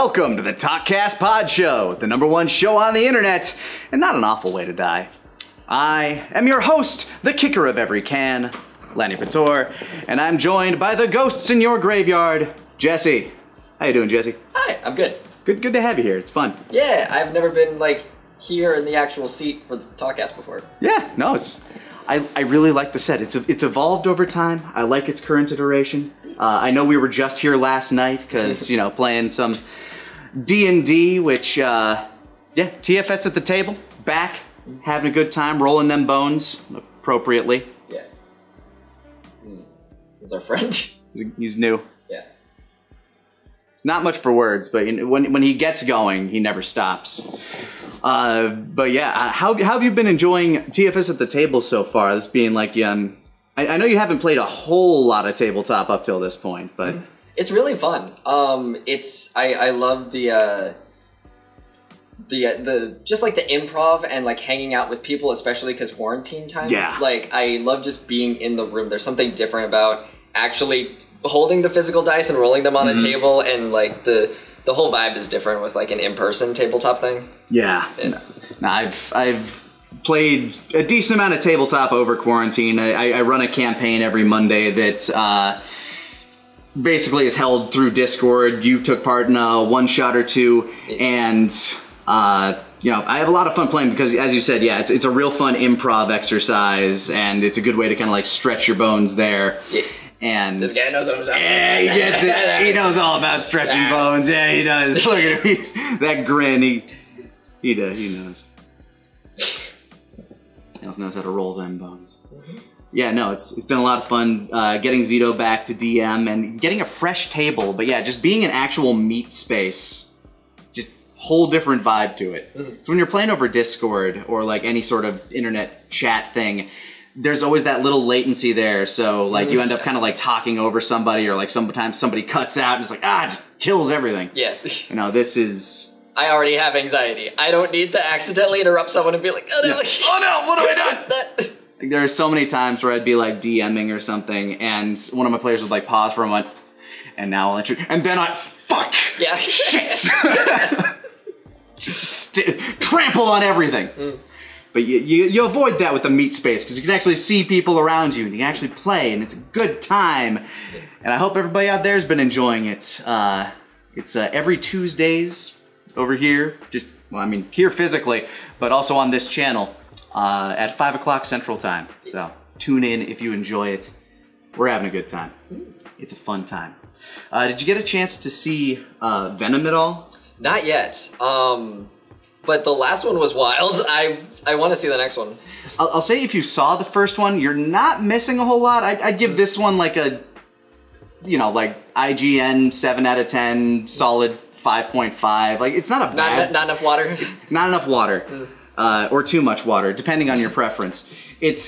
Welcome to the TalkCast Pod Show, the #1 show on the internet, and not an awful way to die. I am your host, the kicker of every can, Lanny Pator, and I'm joined by the ghosts in your graveyard, Jesse. How you doing, Jesse? Hi, I'm good. Good to have you here. It's fun. Yeah, I've never been here in the actual seat for the TalkCast before. Yeah, no, I really like the set. It's evolved over time. I like its current iteration. I know we were just here last night because, playing some D&D, which, TFS at the table, back, having a good time, rolling them bones appropriately. Yeah. This is our friend. He's new. Yeah. Not much for words, but when he gets going, he never stops. But yeah, how have you been enjoying TFS at the table so far? This being I know you haven't played a whole lot of tabletop up till this point, but it's really fun. I love the just the improv and hanging out with people, especially because quarantine times. Yeah. I love just being in the room. There's something different about actually holding the physical dice and rolling them on a table, and the whole vibe is different with an in-person tabletop thing. Yeah. I've played a decent amount of tabletop over quarantine. I run a campaign every Monday that basically is held through Discord. You took part in a one-shot or two, and I have a lot of fun playing because, as you said, it's a real fun improv exercise, and it's a good way to kind of stretch your bones there. Yeah. And this guy knows what I'm talking about. Yeah, he gets it. He knows all about stretching bones. Yeah, he does. Look at him. That grin. He does. He knows. He also knows how to roll them bones. Yeah, no, it's been a lot of fun getting Zito back to DM and getting a fresh table. But yeah, just being an actual meet space, just whole different vibe to it. So when you're playing over Discord or any sort of internet chat thing, there's always that little latency there. So you end up kind of talking over somebody, or sometimes somebody cuts out and it's it just kills everything. Yeah. This is... I already have anxiety. I don't need to accidentally interrupt someone and be like, oh no, oh no, what have I done? There are so many times where I'd be DMing or something, and one of my players would pause for a moment, and now I'll enter, and then fuck! Yeah. Shit! Just trample on everything. But you avoid that with the meet space, because you can actually see people around you, and you can actually play, and it's a good time. And I hope everybody out there has been enjoying it. It's every Tuesdays over here, here physically, but also on this channel at 5 o'clock Central Time. So tune in if you enjoy it. We're having a good time. It's a fun time. Did you get a chance to see Venom at all? Not yet. But the last one was wild. I want to see the next one. I'll say if you saw the first one, you're not missing a whole lot. I'd give this one IGN 7 out of 10, solid 5.5. It's not a bad... Not enough water? Not enough water. Or too much water, depending on your preference. It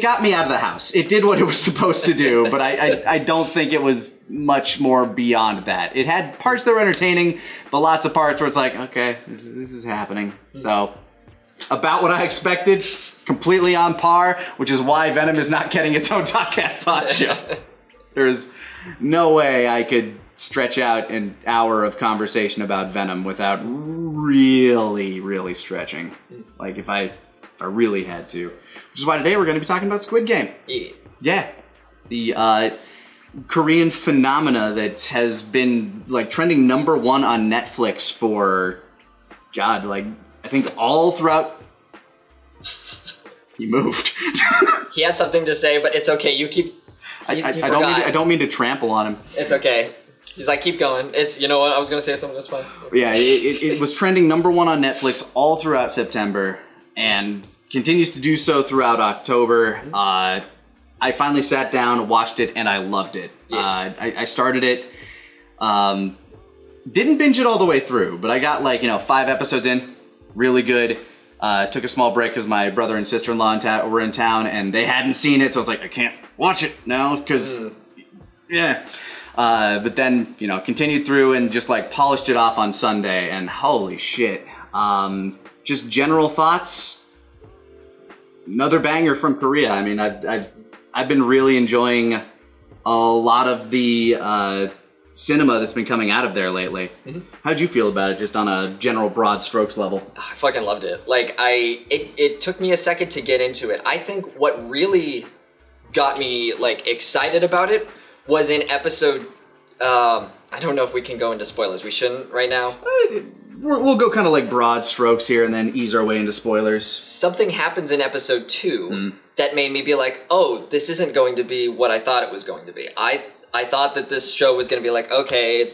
got me out of the house. It did what it was supposed to do, but I don't think it was much more beyond that. It had parts that were entertaining, but lots of parts where it's okay, this is happening. So, about what I expected, completely on par, which is why Venom is not getting its own TalkCast Pod show. There is no way I could stretch out an hour of conversation about Venom without really stretching. If I really had to. Which is why today we're going to be talking about Squid Game. Yeah. The Korean phenomena that has been trending #1 on Netflix for, God, I think all throughout... He moved. He had something to say, but it's okay. You keep... I don't mean to trample on him. It's okay. He's keep going. You know what? I was going to say something. That's fine. Yeah, it was trending #1 on Netflix all throughout September, and continues to do so throughout October. I finally sat down, watched it, and I loved it. Yeah. I started it, didn't binge it all the way through, but I got 5 episodes in, really good. Took a small break because my brother and sister-in-law were in town, and they hadn't seen it, so I was I can't watch it now, because, yeah. But then, continued through and just polished it off on Sunday, and holy shit. Just general thoughts. Another banger from Korea. I mean, I've been really enjoying a lot of the cinema that's been coming out of there lately. How'd you feel about it, just on a general broad strokes level? I fucking loved it. Like, it took me a second to get into it. I think what really got me, like, excited about it was in episode, I don't know if we can go into spoilers. We shouldn't right now. We'll go kind of like broad strokes here and then ease our way into spoilers. Something happens in episode 2 that made me be like, oh, this isn't going to be what I thought it was going to be. I thought that this show was going to be like, okay,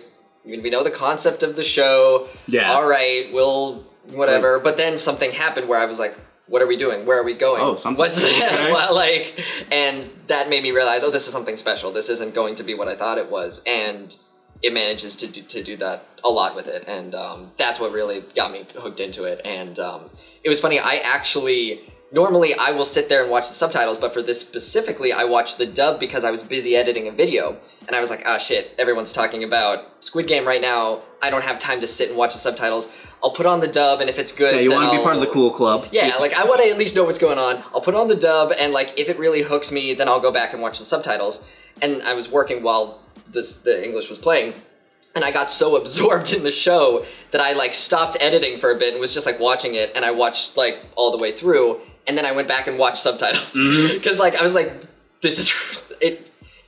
we know the concept of the show. Yeah. All right, we'll whatever. Like, but then something happened where I was like, what are we doing? Where are we going? Oh, something. What's okay. well, like? And that made me realize, oh, this is something special. This isn't going to be what I thought it was. And it manages to do that a lot with it. And that's what really got me hooked into it. And it was funny. Normally I will sit there and watch the subtitles, but for this specifically, I watched the dub because I was busy editing a video. And I was like, ah, shit, everyone's talking about Squid Game right now. I don't have time to sit and watch the subtitles. I'll put on the dub, and if it's good, yeah, you want to be part of the cool club. Yeah, like, I want to at least know what's going on. I'll put on the dub, and, like, if it really hooks me, then I'll go back and watch the subtitles. And I was working while the English was playing, and I got so absorbed in the show that I, like, stopped editing for a bit and was just, like, watching it, and I watched, like, all the way through. And then I went back and watched subtitles. Because, like, I was like, this is...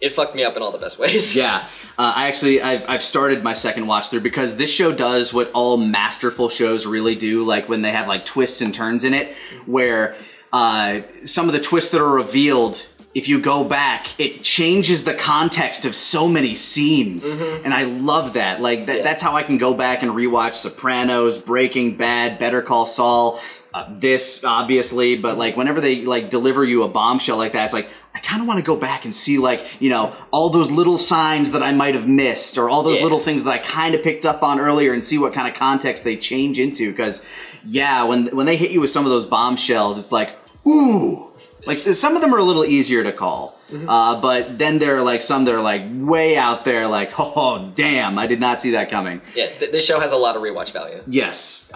It fucked me up in all the best ways. Yeah. I've started my second watch through because this show does what all masterful shows really do, like when they have, like, twists and turns in it, where some of the twists that are revealed, if you go back, it changes the context of so many scenes. And I love that. Like, that's how I can go back and rewatch Sopranos, Breaking Bad, Better Call Saul, this, obviously, but, like, whenever they, like, deliver you a bombshell like that, it's like, I kind of want to go back and see, like, you know, all those little signs that I might have missed, or all those little things that I kind of picked up on earlier, and see what kind of context they change into, because, yeah, when they hit you with some of those bombshells, it's like, ooh! Like, some of them are a little easier to call, but then there are, like, some that are, like, way out there, like, oh, damn, I did not see that coming. Yeah, this show has a lot of rewatch value. Yes,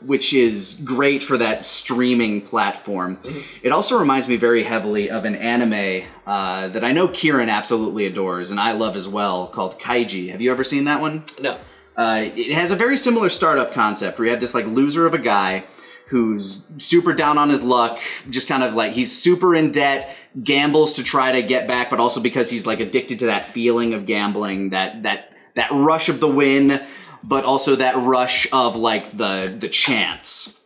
which is great for that streaming platform. It also reminds me very heavily of an anime that I know Kieran absolutely adores, and I love as well, called Kaiji. Have you ever seen that one? No. It has a very similar startup concept, where you have this, like, loser of a guy who's super down on his luck, just kind of like, he's super in debt, gambles to try to get back, but also because he's, like, addicted to that feeling of gambling, that rush of the win, but also that rush of, like, the chance.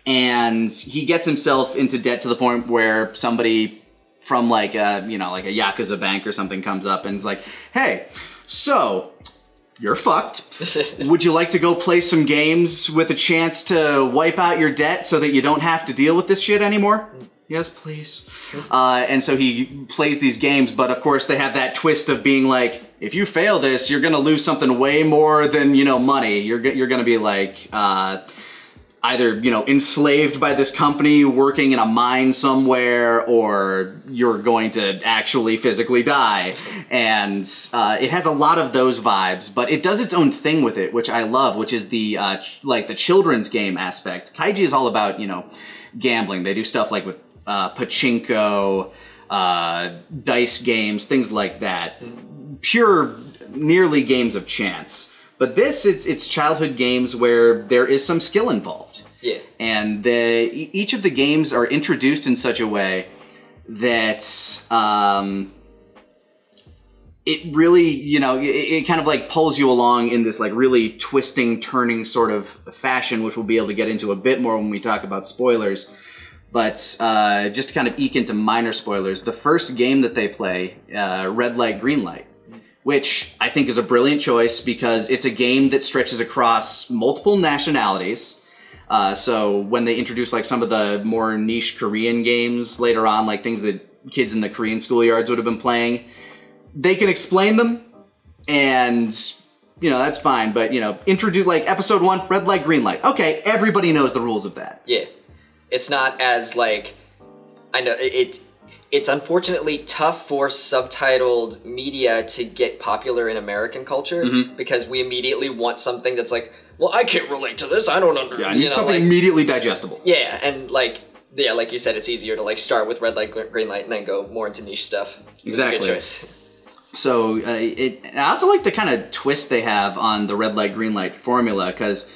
And he gets himself into debt to the point where somebody from, like, a Yakuza bank or something comes up and is like, hey, so... you're fucked. Would you like to go play some games with a chance to wipe out your debt so that you don't have to deal with this shit anymore? Yes, please. And so he plays these games, but of course they have that twist of being like, if you fail this, you're gonna lose something way more than, you know, money. You're gonna be like, either, you know, enslaved by this company, working in a mine somewhere, or you're going to actually physically die. And it has a lot of those vibes, but it does its own thing with it, which I love, which is the, like, the children's game aspect. Kaiji is all about, you know, gambling. They do stuff like with pachinko, dice games, things like that. Pure, nearly games of chance. But this, it's childhood games where there is some skill involved. Yeah. And each of the games are introduced in such a way that it really, you know, it kind of like pulls you along in this, like, really twisting, turning sort of fashion, which we'll be able to get into a bit more when we talk about spoilers. But just to kind of eke into minor spoilers, the first game that they play, Red Light, Green Light, which I think is a brilliant choice because it's a game that stretches across multiple nationalities. So when they introduce, like, some of the more niche Korean games later on, like things that kids in the Korean schoolyards would have been playing, they can explain them, and, you know, that's fine. But, you know, introduce, like, episode 1, Red Light, Green Light. Okay, everybody knows the rules of that. Yeah. It's not as, like, I know, it's unfortunately tough for subtitled media to get popular in American culture because we immediately want something that's like, well, I can't relate to this. I don't understand. Yeah, I need something like, immediately digestible. Yeah, and like you said, it's easier to, like, start with Red Light, Green Light, and then go more into niche stuff. Exactly. It's a good choice. So I also like the kind of twist they have on the red light, green light formula, because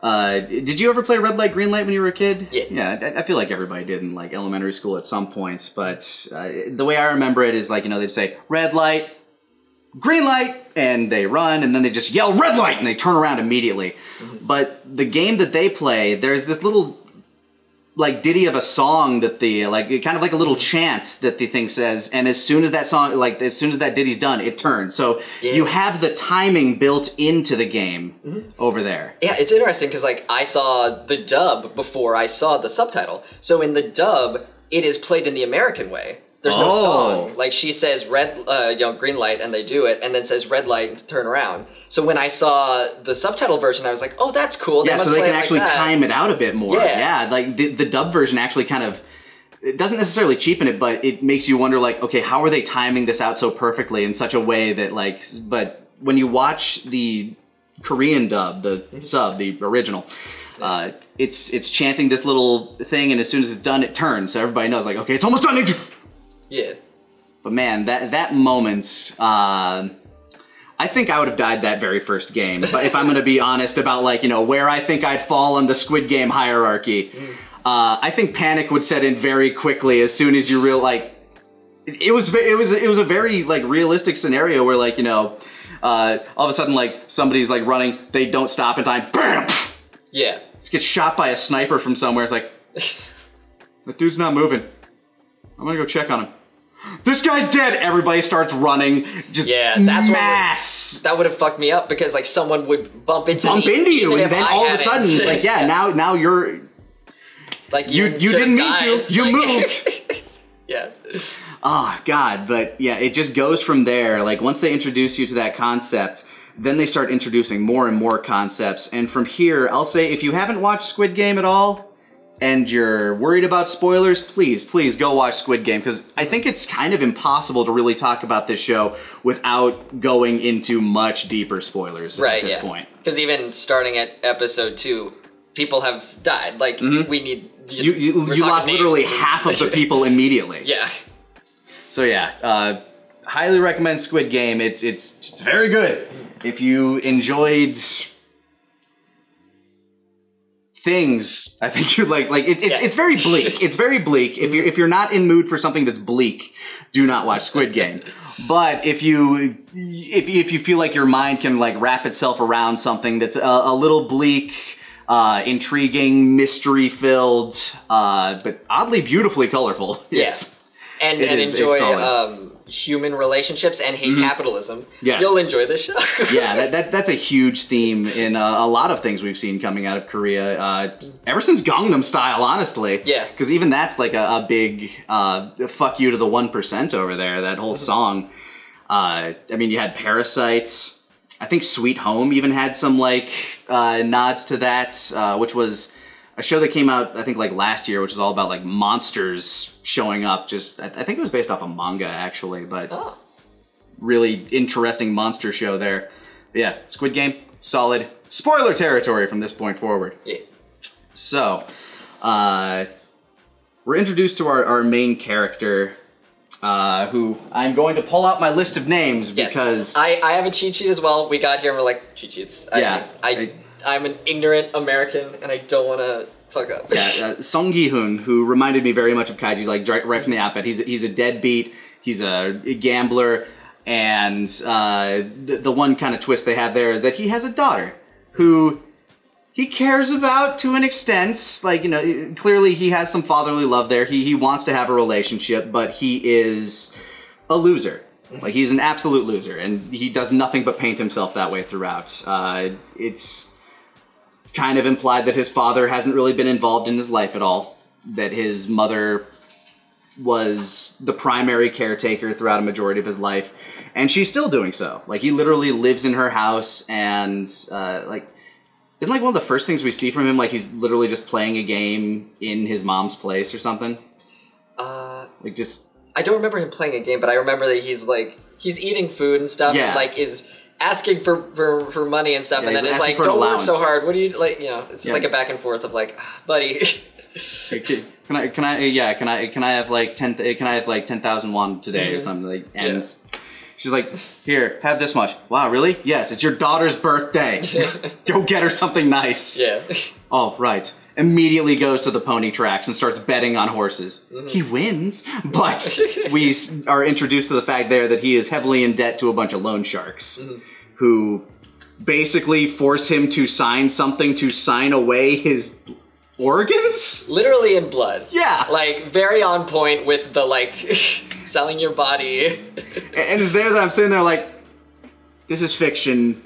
did you ever play red light, green light when you were a kid? Yeah. Yeah, I feel like everybody did in like elementary school at some points, but the way I remember it is like, they'd say red light, green light, and they run, and then they just yell red light, and they turn around immediately. Mm-hmm. But the game that they play, there's this little like ditty of a song that the kind of like a little chant that the thing says, and as soon as that song, like as soon as that ditty's done, it turns. So you have the timing built into the game over there. Yeah, it's interesting because like I saw the dub before I saw the subtitle. So in the dub, it is played in the American way. There's no song. Like she says red, green light, and they do it, and then says red light, turn around. So when I saw the subtitle version, I was like, oh, that's cool. Yeah, so they can actually time it out a bit more. Yeah, like the dub version actually kind of, it doesn't necessarily cheapen it, but it makes you wonder like, okay, how are they timing this out so perfectly in such a way that like, but when you watch the Korean dub, the sub, the original, it's chanting this little thing, and as soon as it's done, it turns. So everybody knows like, okay, it's almost done. Yeah. But man, that moment, I think I would have died that very first game. But if I'm going to be honest about like, where I think I'd fall on the Squid Game hierarchy, I think panic would set in very quickly as soon as you it was a very like realistic scenario where like, all of a sudden like somebody's like running, they don't stop in time, bam! Yeah. Just get shot by a sniper from somewhere. It's like, that dude's not moving. I'm gonna go check on him. This guy's dead! Everybody starts running. Just that's mass. That would have fucked me up because like someone would bump into you, and then all of a sudden, like now you're like you didn't mean to. You moved. Yeah. Oh God, but yeah, it just goes from there. Like once they introduce you to that concept, then they start introducing more and more concepts, and from here, I'll say if you haven't watched Squid Game at all, and you're worried about spoilers, please go watch Squid Game, because I think it's kind of impossible to really talk about this show without going into much deeper spoilers at this point. Because even starting at episode 2, people have died. Like, we need... You lost literally half of the people immediately. Yeah. So yeah, highly recommend Squid Game. It's very good. If you enjoyed things, I think you'd like it's very bleak. It's very bleak. If you're not in mood for something that's bleak, do not watch Squid Game. But if you feel like your mind can like wrap itself around something that's a little bleak, intriguing, mystery filled, but oddly beautifully colorful. Yes. And enjoy human relationships and hate capitalism, you'll enjoy this show. Yeah, that's a huge theme in a lot of things we've seen coming out of Korea, ever since Gangnam Style, honestly. Yeah. Because even that's like a big fuck you to the 1% over there, that whole song. I mean, you had Parasites. I think Sweet Home even had some like nods to that, which was a show that came out, I think, like last year, which is all about like monsters showing up. I think it was based off a manga, actually, but really interesting monster show there. But yeah, Squid Game, solid. Spoiler territory from this point forward. Yeah. So, we're introduced to our main character, who I'm going to pull out my list of names because... I have a cheat sheet as well. We got here and we're like, cheat sheets. I'm an ignorant American, and I don't want to fuck up. Yeah, Song Gi-hoon, who reminded me very much of Kaiji, like right from the outset. He's a deadbeat, he's a gambler, and the one kind of twist they have there is that he has a daughter who he cares about to an extent. Like, clearly he has some fatherly love there. He wants to have a relationship, but he is a loser. Like, he's an absolute loser, and he does nothing but paint himself that way throughout. It's kind of implied that his father hasn't really been involved in his life at all, that his mother was the primary caretaker throughout a majority of his life, and she's still doing so. Like, he literally lives in her house, and, isn't like one of the first things we see from him, like, he's literally just playing a game in his mom's place or something? I don't remember him playing a game, but I remember that he's eating food and stuff, and, like, is asking for money and stuff, and then it's like, don't work so hard. What do you, like, it's like a back and forth of like, buddy. Can I have like 10,000 won today or something, like, and She's like, here, have this much. Wow, really? Yes, it's your daughter's birthday. Go get her something nice. Yeah. Oh, right. Immediately goes to the pony tracks and starts betting on horses. He wins, but we are introduced to the fact there that he is heavily in debt to a bunch of loan sharks who basically force him to sign something to sign away his organs? Literally in blood. Yeah. Like, very on point with the, like, selling your body. And it's there that I'm sitting there like, this is fiction.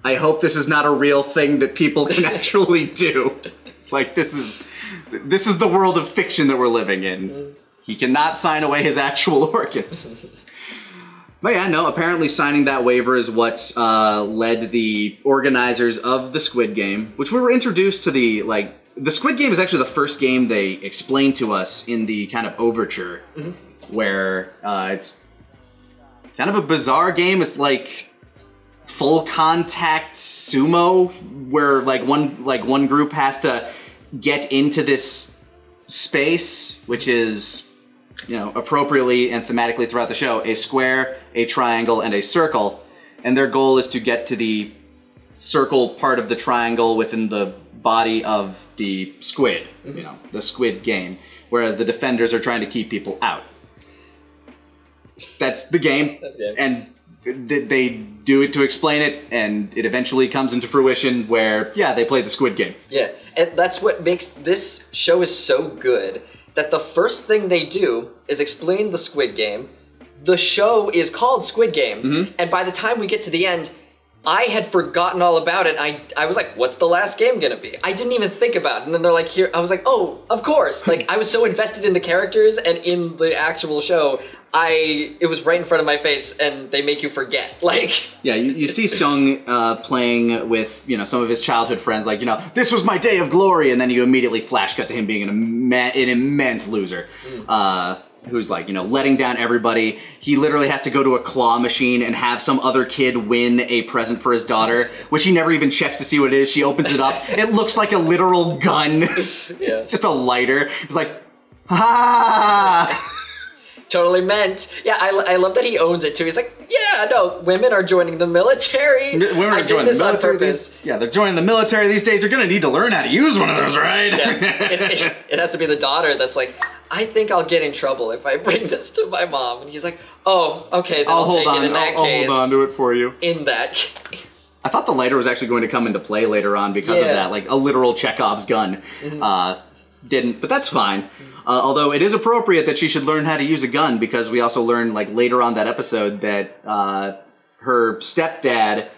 I hope this is not a real thing that people can actually do. Like, this is the world of fiction that we're living in. He cannot sign away his actual organs. But yeah, no, apparently signing that waiver is what led the organizers of the Squid Game, which we were introduced to the Squid Game is actually the first game they explained to us in the kind of overture, where it's kind of a bizarre game. It's like full contact sumo, where one group has to get into this space, which is, you know, appropriately and thematically throughout the show, a square, a triangle, and a circle, and their goal is to get to the circle part of the triangle within the body of the squid, you know, the Squid Game, whereas the defenders are trying to keep people out. That's the game. That's good. And they do it to explain it, and it eventually comes into fruition where, yeah, they play the Squid Game. Yeah, and that's what makes this show is so good, that the first thing they do is explain the Squid Game. The show is called Squid Game, and by the time we get to the end, I had forgotten all about it. I was like, what's the last game gonna be? I didn't even think about it. And then they're like, here, I was like, oh, of course. Like, I was so invested in the characters and in the actual show, it was right in front of my face, and they make you forget. Like, yeah, you see Sung playing with, you know, some of his childhood friends, like, you know, this was my day of glory, and then you immediately flash cut to him being an immense loser. Who's like, you know, letting down everybody. He literally has to go to a claw machine and have some other kid win a present for his daughter, which he never even checks to see what it is. She opens it up. It looks like a literal gun. Yeah. It's just a lighter. It's like, ha! Totally meant. Yeah, I love that he owns it too. He's like, yeah, no, women are joining the military. Women are joining the military. On purpose. Yeah, they're joining the military these days. They're gonna need to learn how to use one of those, right? Yeah. It has to be the daughter that's like, I think I'll get in trouble if I bring this to my mom. And he's like, oh, okay, then I'll take it in that case. I'll hold on to it for you. In that case. I thought the lighter was actually going to come into play later on because of that, like a literal Chekhov's gun. Didn't, but that's fine. Although it is appropriate that she should learn how to use a gun, because we also learn, like, later on that episode that her stepdad,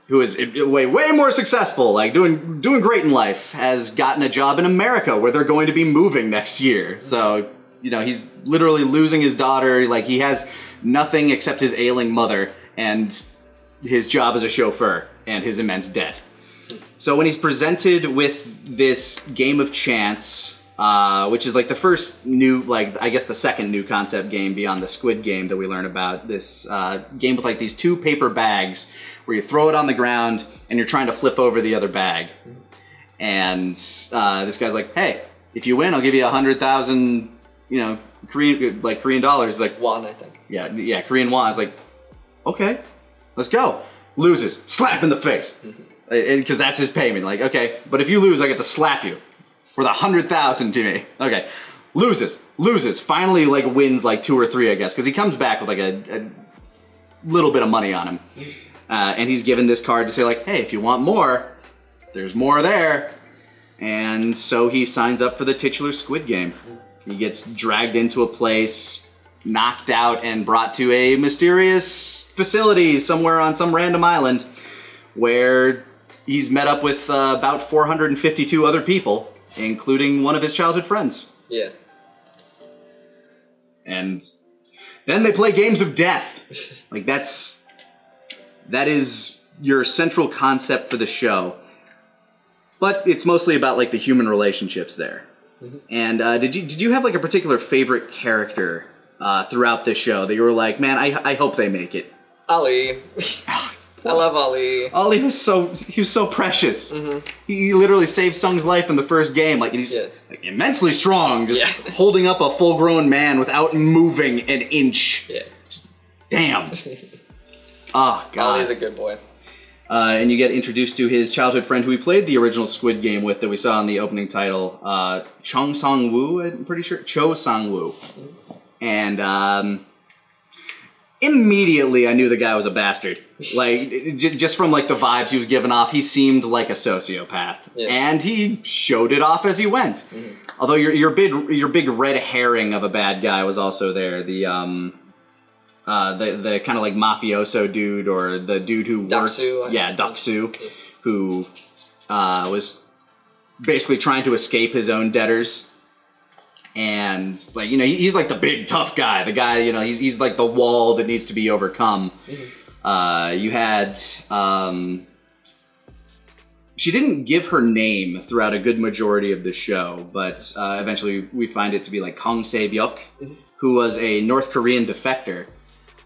who is way more successful, like doing great in life, has gotten a job in America where they're going to be moving next year. So, you know, he's literally losing his daughter. Like, he has nothing except his ailing mother and his job as a chauffeur and his immense debt. So when he's presented with this game of chance, which is like the first new, like, I guess the second new concept game beyond the Squid Game that we learn about, this game with like these two paper bags where you throw it on the ground and you're trying to flip over the other bag. And this guy's like, hey, if you win, I'll give you 100,000, you know, Korean dollars. Like, won, I think. Yeah, Korean won. It's like, okay, let's go. Loses, slap in the face. Because that's his payment. Like, okay, but if you lose, I get to slap you. It's worth 100,000 to me. Okay, loses. Finally, like, wins like 2 or 3, I guess, because he comes back with like a little bit of money on him, and he's given this card to say like, hey, if you want more, there's more there. And so he signs up for the titular Squid Game. He gets dragged into a place, knocked out, and brought to a mysterious facility somewhere on some random island, where he's met up with about 452 other people, including one of his childhood friends. Yeah. And then they play games of death. Like, that is your central concept for the show. But it's mostly about, like, the human relationships there. And did you have, like, a particular favorite character throughout this show that you were like, man, I hope they make it? Ali. I love Ali. Ali was so precious. He literally saved Sung's life in the first game. Like, he's like, immensely strong, just holding up a full-grown man without moving an inch. Yeah. Just Damn. Oh, God. Ollie's a good boy. And you get introduced to his childhood friend who he played the original Squid Game with that we saw in the opening title, Chung Sang-woo, I'm pretty sure. Cho Sang-woo. And immediately I knew the guy was a bastard. Like, just from like the vibes he was giving off, he seemed like a sociopath. Yeah. And he showed it off as he went. Although your big red herring of a bad guy was also there. The kind of like mafioso dude, or the dude who worked, Deok-soo, who was basically trying to escape his own debtors, and like, you know, he's like the big tough guy, the guy, you know, he's like the wall that needs to be overcome. You had she didn't give her name throughout a good majority of the show, but eventually we find it to be like Kang Se-byuk, who was a North Korean defector.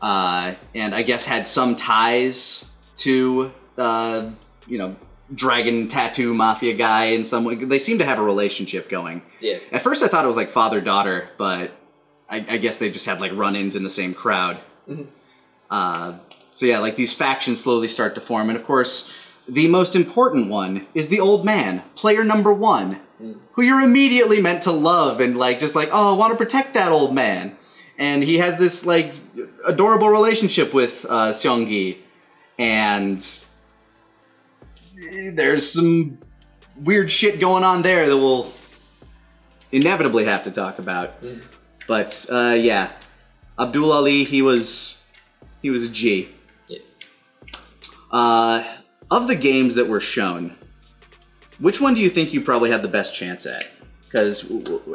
And I guess had some ties to, you know, dragon tattoo mafia guy in some way. They seem to have a relationship going. Yeah. At first I thought it was like father-daughter, but I guess they just had like run-ins in the same crowd. So yeah, like these factions slowly start to form. And of course, the most important one is the old man, player number 1, who you're immediately meant to love and like, just like, oh, I want to protect that old man. And he has this, like, adorable relationship with Seong-gi. And there's some weird shit going on there that we'll inevitably have to talk about. But, yeah. Abdul Ali, he was a G. Yeah. Of the games that were shown, which one do you think you probably had the best chance at? Because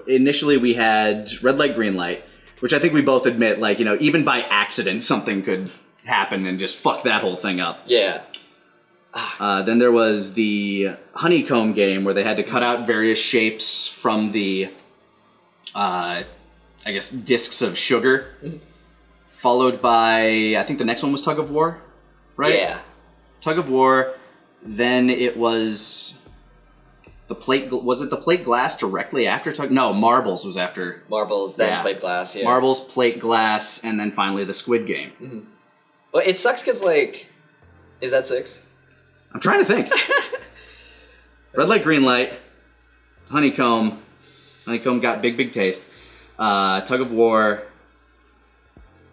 initially we had Red Light, Green Light, which I think we both admit, like, you know, even by accident, something could happen and just fuck that whole thing up. Yeah. Then there was the Honeycomb game, where they had to cut out various shapes from the, I guess, discs of sugar. Followed by, I think the next one was Tug of War, right? Yeah. Tug of War, then it was... was it the plate glass directly after Tug? No, Marbles was after. Marbles, then plate glass, yeah. Marbles, plate glass, and then finally the Squid Game. Well, it sucks because, like, is that 6? I'm trying to think. Red Light, Green Light, Honeycomb. Honeycomb got big taste. Tug of War,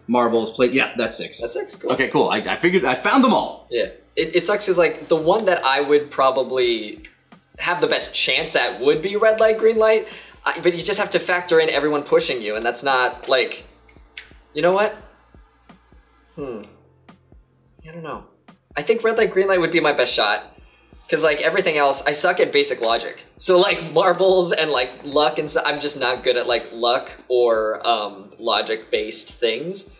Marbles, plate. Yeah, that's 6. That's 6, cool. Okay, cool. I figured, I found them all. Yeah. It sucks because, like, the one that I would probably have the best chance at would be Red Light, Green Light, but you just have to factor in everyone pushing you, and that's not, like, you know what? I don't know. I think Red Light, Green Light would be my best shot, because, like, everything else, I suck at basic logic. So, like, marbles and, like, luck and stuff, I'm just not good at, like, luck or logic-based things.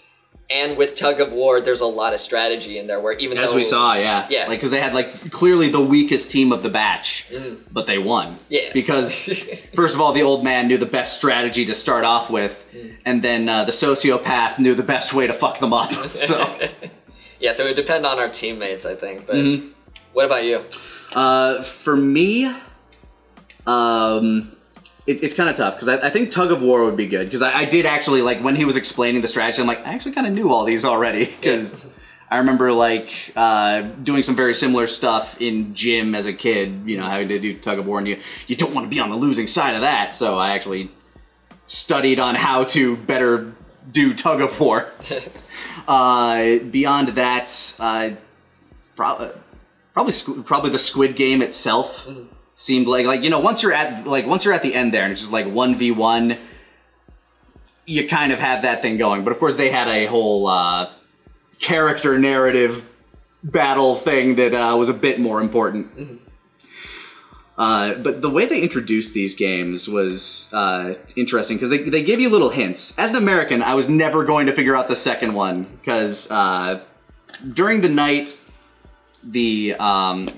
And with Tug of War, there's a lot of strategy in there where even As we saw, yeah. Like, because they had, like, clearly the weakest team of the batch, but they won. Yeah. Because, first of all, the old man knew the best strategy to start off with, and then the sociopath knew the best way to fuck them up, so... Yeah, so it would depend on our teammates, I think, but what about you? For me, it's kind of tough, because I think Tug of War would be good, because I did actually, like, when he was explaining the strategy, I'm like, I actually kind of knew all these already, because I remember, like, doing some very similar stuff in gym as a kid, you know, having to do Tug of War, and you don't want to be on the losing side of that, so I actually studied on how to better do Tug of War. Beyond that, probably the Squid Game itself. Seemed like, you know, once you're at the end there and it's just like 1v1, you kind of have that thing going. But of course they had a whole character narrative battle thing that was a bit more important. But the way they introduced these games was interesting, because they gave you little hints. As an American, I was never going to figure out the second one, because during the night, the Kyung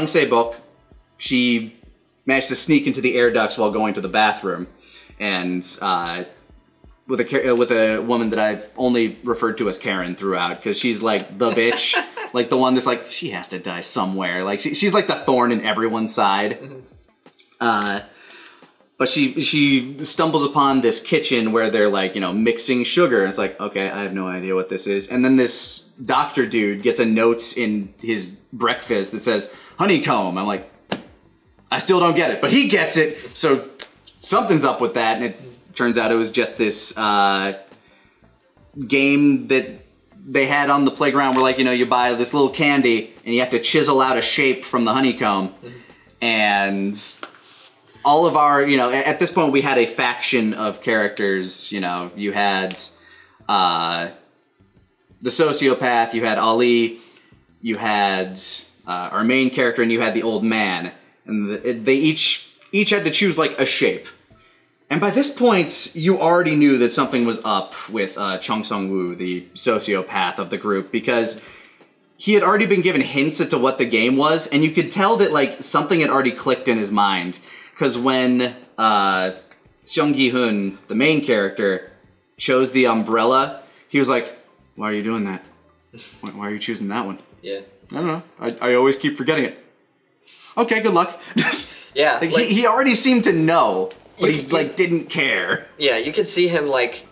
Se-bok, she managed to sneak into the air ducts while going to the bathroom, and with a woman that I've only referred to as Karen throughout, because she's like the bitch, like the one that's like, she has to die somewhere. Like she's like the thorn in everyone's side. But But she stumbles upon this kitchen where they're like, you know, mixing sugar. And it's like, okay, I have no idea what this is. And then this doctor dude gets a note in his breakfast that says honeycomb. I'm like, I still don't get it, but he gets it. So something's up with that. And it turns out it was just this game that they had on the playground where, like, you know, you buy this little candy and you have to chisel out a shape from the honeycomb. And all of our, you know, at this point we had a faction of characters. You know, you had the sociopath, you had Ali, you had our main character, and you had the old man. And they each had to choose like a shape. And by this point, you already knew that something was up with Chung Sung-woo, the sociopath of the group, because he had already been given hints as to what the game was, and you could tell that like something had already clicked in his mind. Because when Seong Gi-hun, the main character, chose the umbrella, he was like, why are you doing that? Why are you choosing that one? Yeah. I don't know. I always keep forgetting it. Okay, good luck. Yeah. Like, he already seemed to know, but he like didn't care. Yeah, you could see him like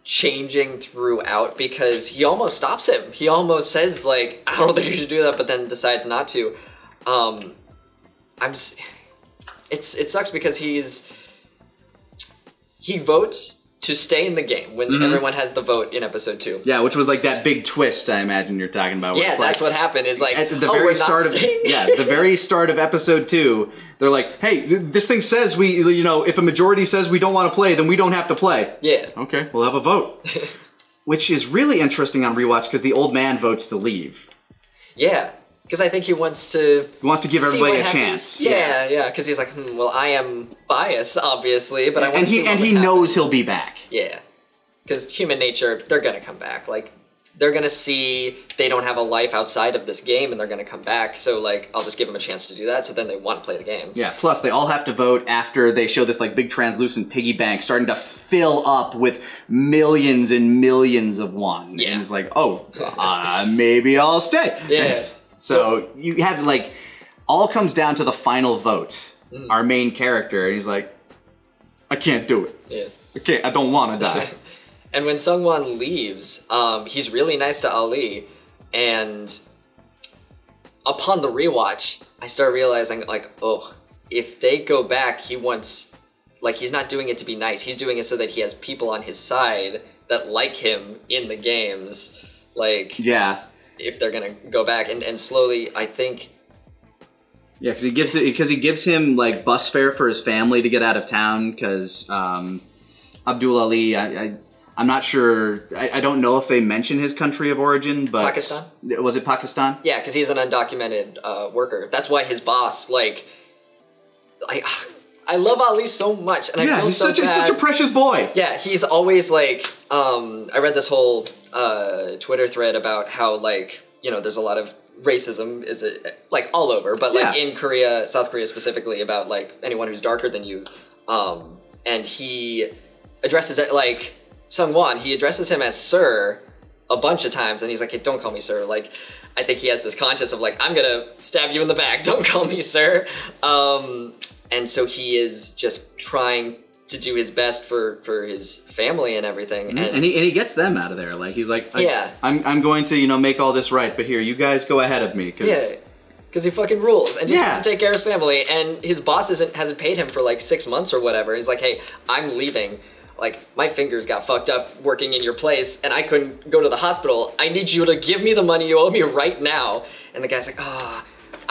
changing throughout because he almost stops him. He almost says like, I don't think you should do that, but then decides not to. It sucks because he votes to stay in the game when everyone has the vote in episode 2. Yeah, which was like that big twist I imagine you're talking about. Yeah, that's like, what happened. Is like, at the very start of the very start of episode 2, they're like, hey, this thing says you know, if a majority says we don't want to play, then we don't have to play. Yeah. Okay, we'll have a vote. Which is really interesting on rewatch because the old man votes to leave. Yeah. Because I think he wants to give everybody a chance. Yeah, because he's like, well, I am biased, obviously, but I want to see what he knows he'll be back. Yeah, because human nature, they're gonna come back. Like, they're gonna see they don't have a life outside of this game, and they're gonna come back. So, like, I'll just give them a chance to do that. So then they want to play the game. Yeah. Plus, they all have to vote after they show this like big translucent piggy bank starting to fill up with millions and millions of won. Yeah. And it's like, oh, maybe I'll stay. Yeah. So you have like, all comes down to the final vote. Our main character, and he's like, I can't do it. Yeah. I don't want to die. And when Sung-won leaves, he's really nice to Ali, and upon the rewatch, I start realizing like, oh, if they go back, he wants, like, he's not doing it to be nice. He's doing it so that he has people on his side that like him in the games. Like, yeah. If they're gonna go back and slowly, I think. Yeah, because he gives him like bus fare for his family to get out of town. Because Abdul Ali, I'm not sure. I don't know if they mention his country of origin, but Pakistan. Was it Pakistan? Yeah, because he's an undocumented worker. That's why his boss, like, I love Ali so much, and I feel he's so such a precious boy. Yeah, he's always like, I read this whole Twitter thread about how, like, you know, there's a lot of racism, is it like all over, but like in Korea, South Korea specifically, about like anyone who's darker than you, and he addresses it like Sung-won. He addresses him as sir a bunch of times, and he's like, hey, don't call me sir. Like, I think he has this conscience of like, I'm gonna stab you in the back. Don't call me sir. And so he is just trying to do his best for his family and everything. And he gets them out of there. Like, he's like, yeah, I'm going to, you know, make all this right, but here, you guys go ahead of me. Because he fucking rules and just wants to take care of his family. And his boss hasn't paid him for like 6 months or whatever. He's like, hey, I'm leaving. Like, my fingers got fucked up working in your place and I couldn't go to the hospital. I need you to give me the money you owe me right now. And the guy's like,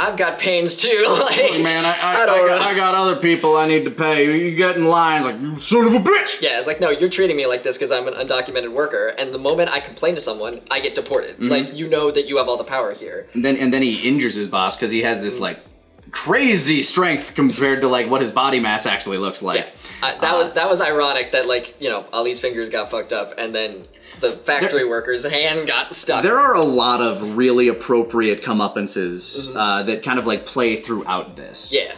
I've got pains too. Like, look, man, I got other people I need to pay. You get in line. It's like, you son of a bitch. Yeah, it's like, no, you're treating me like this because I'm an undocumented worker. And the moment I complain to someone, I get deported. Like, you know that you have all the power here. And then he injures his boss because he has this like crazy strength compared to like what his body mass actually looks like. Yeah. That was ironic that, like, you know, Ali's fingers got fucked up and then the factory worker's hand got stuck. There are a lot of really appropriate comeuppances that kind of like play throughout this. Yeah.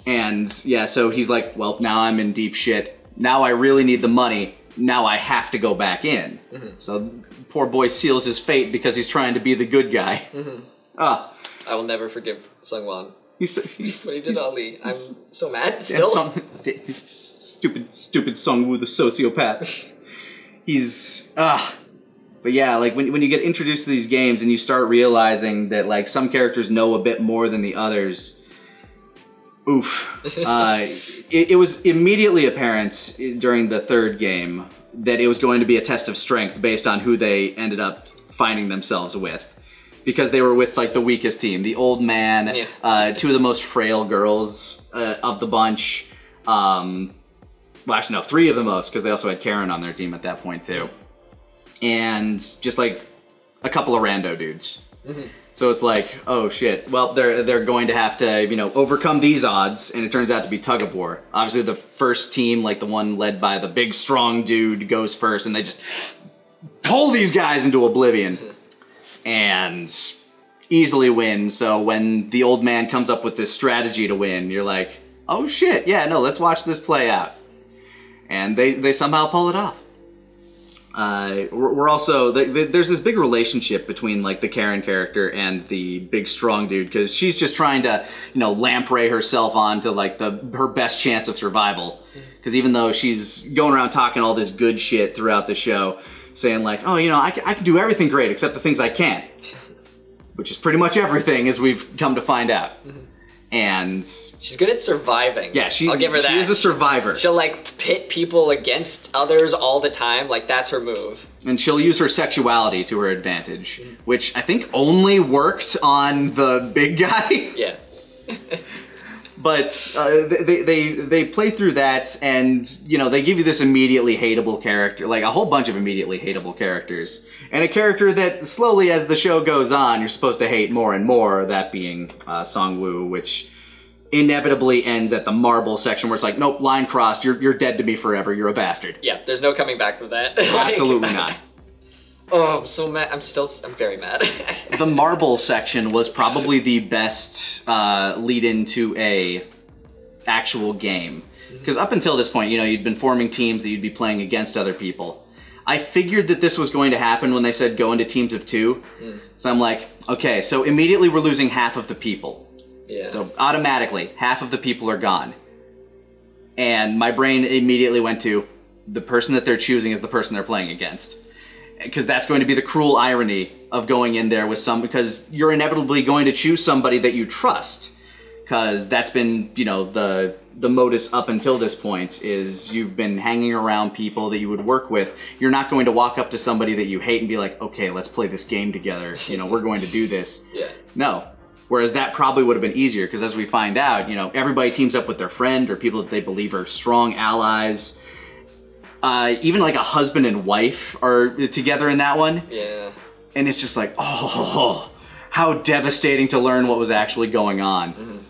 And yeah, so he's like, well, now I'm in deep shit. Now I really need the money. Now I have to go back in. So poor boy seals his fate because he's trying to be the good guy. I will never forgive Sung-won. That's what he did to Ali. I'm so mad still. Stupid Sungwoo the sociopath. But yeah, like when you get introduced to these games and you start realizing that like some characters know a bit more than the others, oof. It was immediately apparent during the third game that it was going to be a test of strength based on who they ended up finding themselves with. Because they were with like the weakest team, the old man, two of the most frail girls of the bunch. Well, actually no, three of the most, because they also had Karen on their team at that point too. And just like a couple of rando dudes. So it's like, oh shit, well they're going to have to, you know, overcome these odds, and it turns out to be tug of war. Obviously the first team, like the one led by the big strong dude, goes first, and they just pull these guys into oblivion. And easily win. So when the old man comes up with this strategy to win, you're like, oh shit, yeah, no, let's watch this play out. And they somehow pull it off. We're also, there's this big relationship between like the Karen character and the big strong dude, because she's just trying to, you know, lamprey herself onto like her best chance of survival. Because even though she's going around talking all this good shit throughout the show, saying like, oh, you know, I can do everything great except the things I can't. Which is pretty much everything, as we've come to find out. And she's good at surviving. Yeah, I'll give her that. She is a survivor. She'll like pit people against others all the time. Like that's her move. And she'll use her sexuality to her advantage, which I think only worked on the big guy. Yeah. But they play through that, and you know, they give you this immediately hateable character, like a whole bunch of immediately hateable characters, and a character that slowly, as the show goes on, you're supposed to hate more and more. That being Sungwoo, which inevitably ends at the marble section, where it's like, nope, line crossed. You're dead to me forever. You're a bastard. Yeah, there's no coming back from that. Absolutely not. Oh, I'm so mad. I'm very mad. The marble section was probably the best lead into a actual game. Because up until this point, you know, you'd been forming teams that you'd be playing against other people. I figured that this was going to happen when they said go into teams of 2. So I'm like, okay, so immediately we're losing half of the people. Yeah. So automatically, half of the people are gone. And my brain immediately went to, the person that they're choosing is the person they're playing against. Because that's going to be the cruel irony of going in there with because you're inevitably going to choose somebody that you trust. Because that's been, you know, the modus up until this point, is you've been hanging around people that you would work with. You're not going to walk up to somebody that you hate and be like, okay, let's play this game together. You know, we're going to do this. Yeah. No. Whereas that probably would have been easier, because as we find out, you know, everybody teams up with their friend or people that they believe are strong allies. Even like a husband and wife are together in that one. Yeah. And it's just like, oh, how devastating to learn what was actually going on.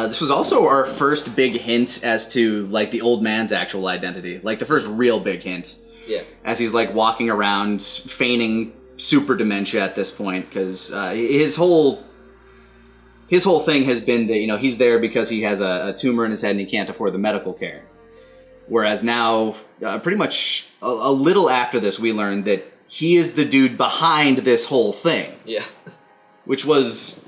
This was also our first big hint as to like the old man's actual identity. Like the first real big hint. Yeah. As he's like walking around feigning super dementia at this point, because his whole thing has been that, you know, he's there because he has a tumor in his head and he can't afford the medical care. Whereas now, pretty much a little after this, we learned that he is the dude behind this whole thing. Yeah. Which was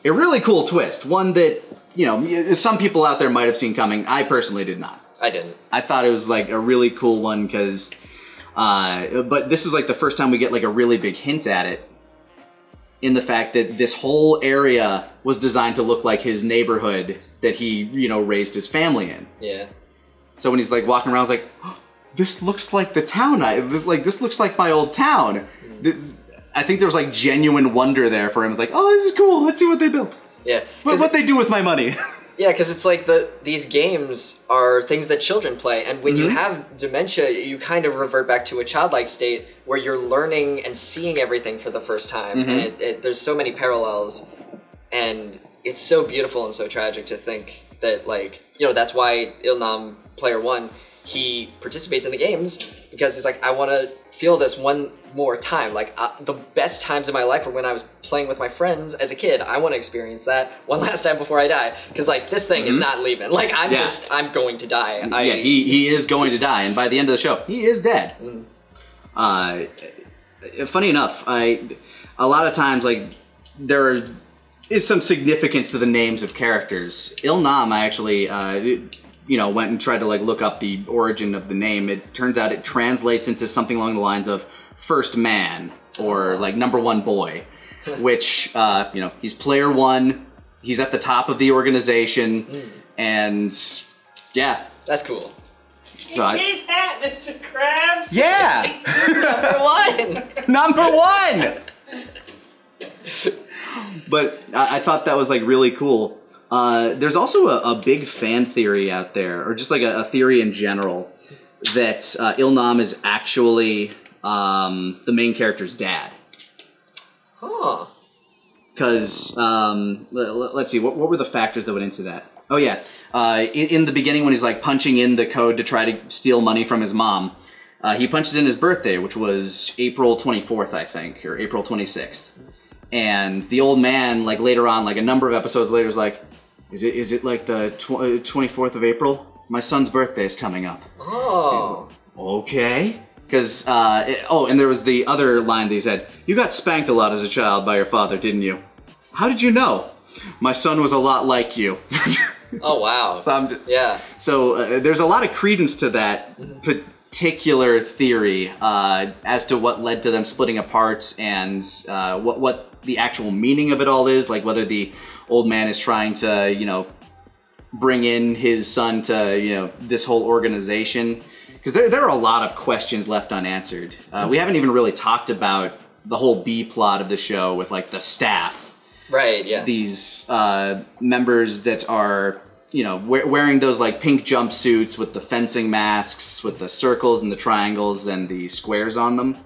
a really cool twist. One that, you know, some people out there might have seen coming. I personally did not. I didn't. I thought it was like a really cool one because, but this is like the first time we get like a really big hint at it. In the fact that this whole area was designed to look like his neighborhood that he, you know, raised his family in. Yeah. So when he's like walking around, it's like, oh, this looks like the town. This looks like my old town. I think there was like genuine wonder there for him. It's like, oh, this is cool. Let's see what they built. Yeah. What they do with my money. Yeah, because it's like these games are things that children play, and when you have dementia, you kind of revert back to a childlike state where you're learning and seeing everything for the first time, and there's so many parallels, and it's so beautiful and so tragic to think that, like, you know, that's why Ilnam Player 1, he participates in the games, because he's like, I want to feel this one more time. Like, the best times of my life were when I was playing with my friends as a kid. I want to experience that one last time before I die. Because, like, this thing is not leaving. Like, I'm going to die. Yeah, he is going to die. And by the end of the show, he is dead. Funny enough, a lot of times, like, there are is some significance to the names of characters. Il-Nam, I actually, went and tried to like look up the origin of the name. It turns out it translates into something along the lines of first man or like number one boy, which, he's player one. He's at the top of the organization, and yeah. That's cool. So his hat, Mr. Krabs. Yeah! Number one! Number one! But I thought that was like really cool. There's also a big fan theory out there, or just like a theory in general, that Il-Nam is actually the main character's dad. Huh. Because, let's see, what were the factors that went into that? Oh yeah, in the beginning when he's like punching in the code to try to steal money from his mom, he punches in his birthday, which was April 24th, I think, or April 26th. And the old man, like later on, like a number of episodes later, is like, is it like the 24th of April? My son's birthday is coming up. Oh. Like, okay. Because, and there was the other line that he said, you got spanked a lot as a child by your father, didn't you? How did you know? My son was a lot like you. Oh, wow. So there's a lot of credence to that particular theory as to what led to them splitting apart and what the actual meaning of it all is, like whether the old man is trying to, bring in his son to, this whole organization. Because there are a lot of questions left unanswered. We haven't even really talked about the whole B plot of the show with like the staff. Right, yeah. These members that are, wearing those like pink jumpsuits with the fencing masks, with the circles and the triangles and the squares on them.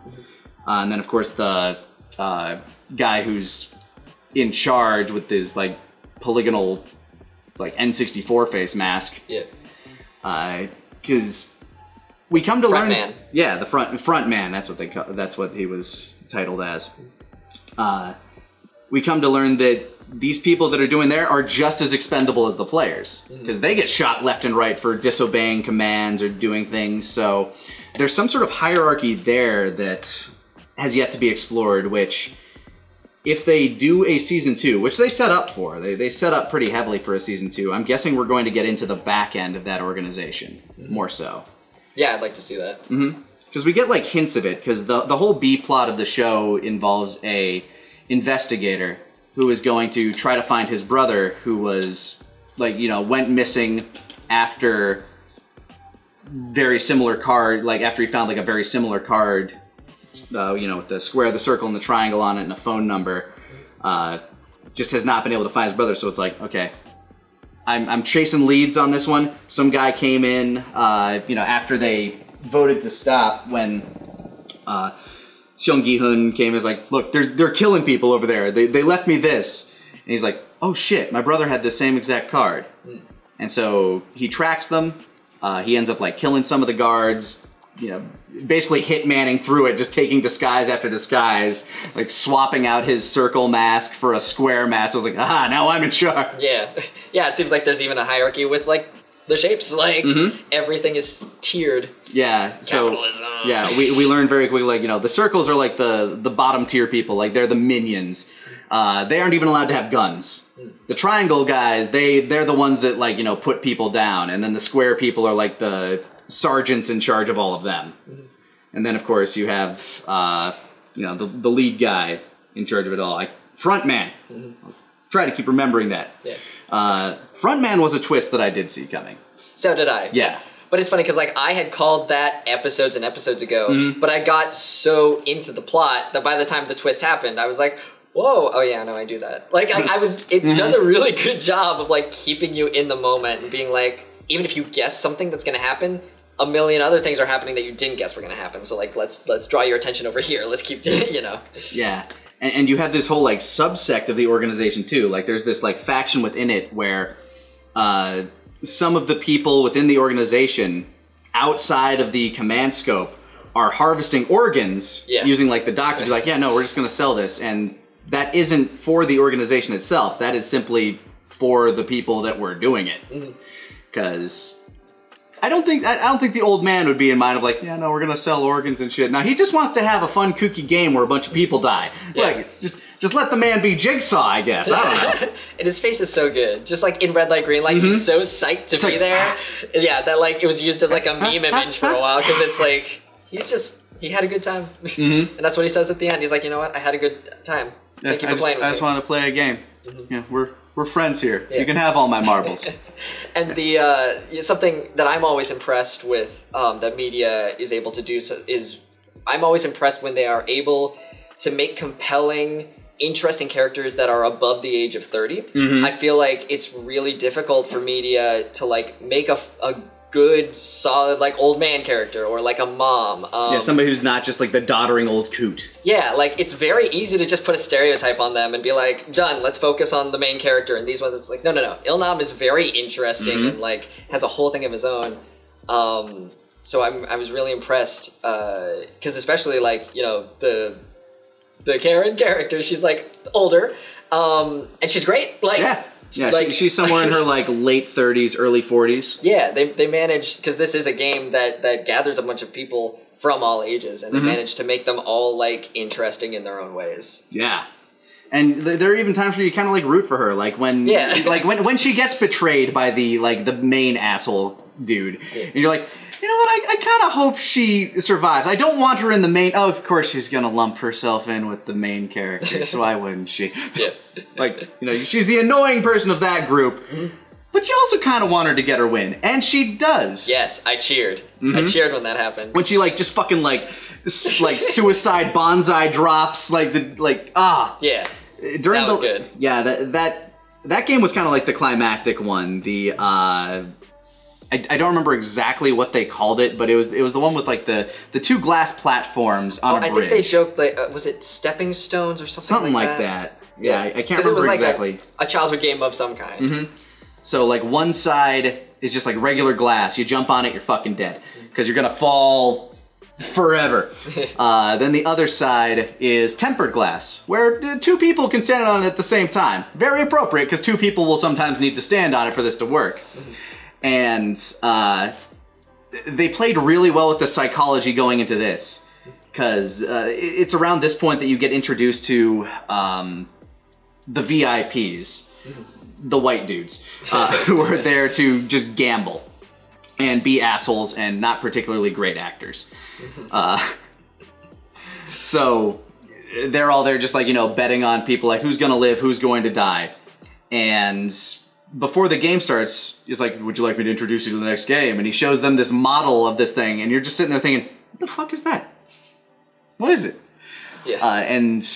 And then of course the guy who's in charge with his like polygonal like N64 face mask. Yeah. Because we come to learn, man. Yeah, the front man. That's what that's what he was titled as. We come to learn that these people that are doing there are just as expendable as the players, because they get shot left and right for disobeying commands or doing things. So there's some sort of hierarchy there that has yet to be explored, which if they do a season 2, which they set up for, they set up pretty heavily for a season 2, I'm guessing we're going to get into the back end of that organization more so. Yeah, I'd like to see that. Because we get like hints of it, because the whole B plot of the show involves a investigator who is going to try to find his brother who was like, went missing after very similar card, like after he found like a very similar card, with the square, the circle, and the triangle on it and a phone number, just has not been able to find his brother. So it's like, okay, I'm chasing leads on this one. Some guy came in, after they voted to stop, when Seong Gi-hun came, is like, look, they're killing people over there. They left me this. And he's like, oh shit, my brother had the same exact card. And so he tracks them. He ends up like killing some of the guards, basically hitmanning through it, just taking disguise after disguise, like swapping out his circle mask for a square mask. I was like, now I'm in charge. Yeah. Yeah, it seems like there's even a hierarchy with like the shapes, like everything is tiered. Yeah, so Capitalism. Yeah, we learned very quickly, like, the circles are like the bottom tier people, like they're the minions. They aren't even allowed to have guns. The triangle guys, they're the ones that like, put people down, and then the square people are like the sergeants in charge of all of them. And then of course you have the lead guy in charge of it all, like front man. Try to keep remembering that. Yeah. Frontman was a twist that I did see coming. So did I. Yeah. But it's funny because like I had called that episodes and episodes ago, but I got so into the plot that by the time the twist happened, I was like, whoa, oh yeah, no, I do that. Like it does a really good job of like keeping you in the moment and being like, even if you guess something that's gonna happen, a million other things are happening that you didn't guess were gonna happen. So like, let's draw your attention over here. Let's keep doing it, Yeah. And you have this whole like subsect of the organization too. Like there's this like faction within it where some of the people within the organization outside of the command scope are harvesting organs using like the doctor. Like, yeah, no, we're just gonna sell this. And that isn't for the organization itself. That is simply for the people that were doing it. Because I don't think the old man would be in mind of like, yeah, no, we're gonna sell organs and shit. Now he just wants to have a fun, kooky game where a bunch of people die. Yeah. Like, just let the man be Jigsaw, I guess. I don't know. And his face is so good. Just like in Red Light, Green Light, he's so psyched to be like, there. Yeah, that like it was used as like a meme image for a while because it's like he had a good time, and that's what he says at the end. He's like, you know what, I had a good time. Thank you for playing with me. I just wanted to play a game. Yeah, we're friends here. Yeah. You can have all my marbles. And the something that I'm always impressed with that media is able to do is I'm always impressed when they are able to make compelling, interesting characters that are above the age of 30. I feel like it's really difficult for media to like make a good, solid, like old man character or like a mom. Yeah, somebody who's not just like the doddering old coot. Yeah, like it's very easy to just put a stereotype on them and be like, done, let's focus on the main character. And these ones, it's like, no. Ilnam is very interesting and like has a whole thing of his own. So I was really impressed because especially like, you know, the Karen character, she's like older and she's great. Like, yeah, like, she's somewhere in her like late 30s, early 40s. Yeah, they manage, because this is a game that gathers a bunch of people from all ages, and they manage to make them all like interesting in their own ways. Yeah. And there are even times where you kind of like root for her, like when when she gets betrayed by the main asshole dude, and you're like, you know what, I kind of hope she survives. I don't want her in the main. Oh, of course she's gonna lump herself in with the main character, so why wouldn't she? Yeah. Like, you know, she's the annoying person of that group, but you also kind of want her to get her win, and she does. Yes, I cheered. I cheered when that happened. When she like just fucking like suicide bonsai drops Yeah. During that was good. Yeah, that game was kind of like the climactic one. I don't remember exactly what they called it, but it was the one with like the two glass platforms on a bridge. I think they joked like was it stepping stones or something like that? Yeah, I can't remember it was like exactly. A childhood game of some kind. So like one side is just like regular glass. You jump on it, you're fucking dead because you're gonna fall forever. Then the other side is tempered glass, where two people can stand on it at the same time. Very appropriate because two people will sometimes need to stand on it for this to work. And they played really well with the psychology going into this, because it's around this point that you get introduced to the VIPs, the white dudes, who are there to just gamble and be assholes and not particularly great actors. So they're all there just like, you know, betting on people like who's gonna live, who's going to die. And before the game starts, he's like, would you like me to introduce you to the next game? And he shows them this model of this thing, and you're just sitting there thinking, what the fuck is that? What is it? Yeah. And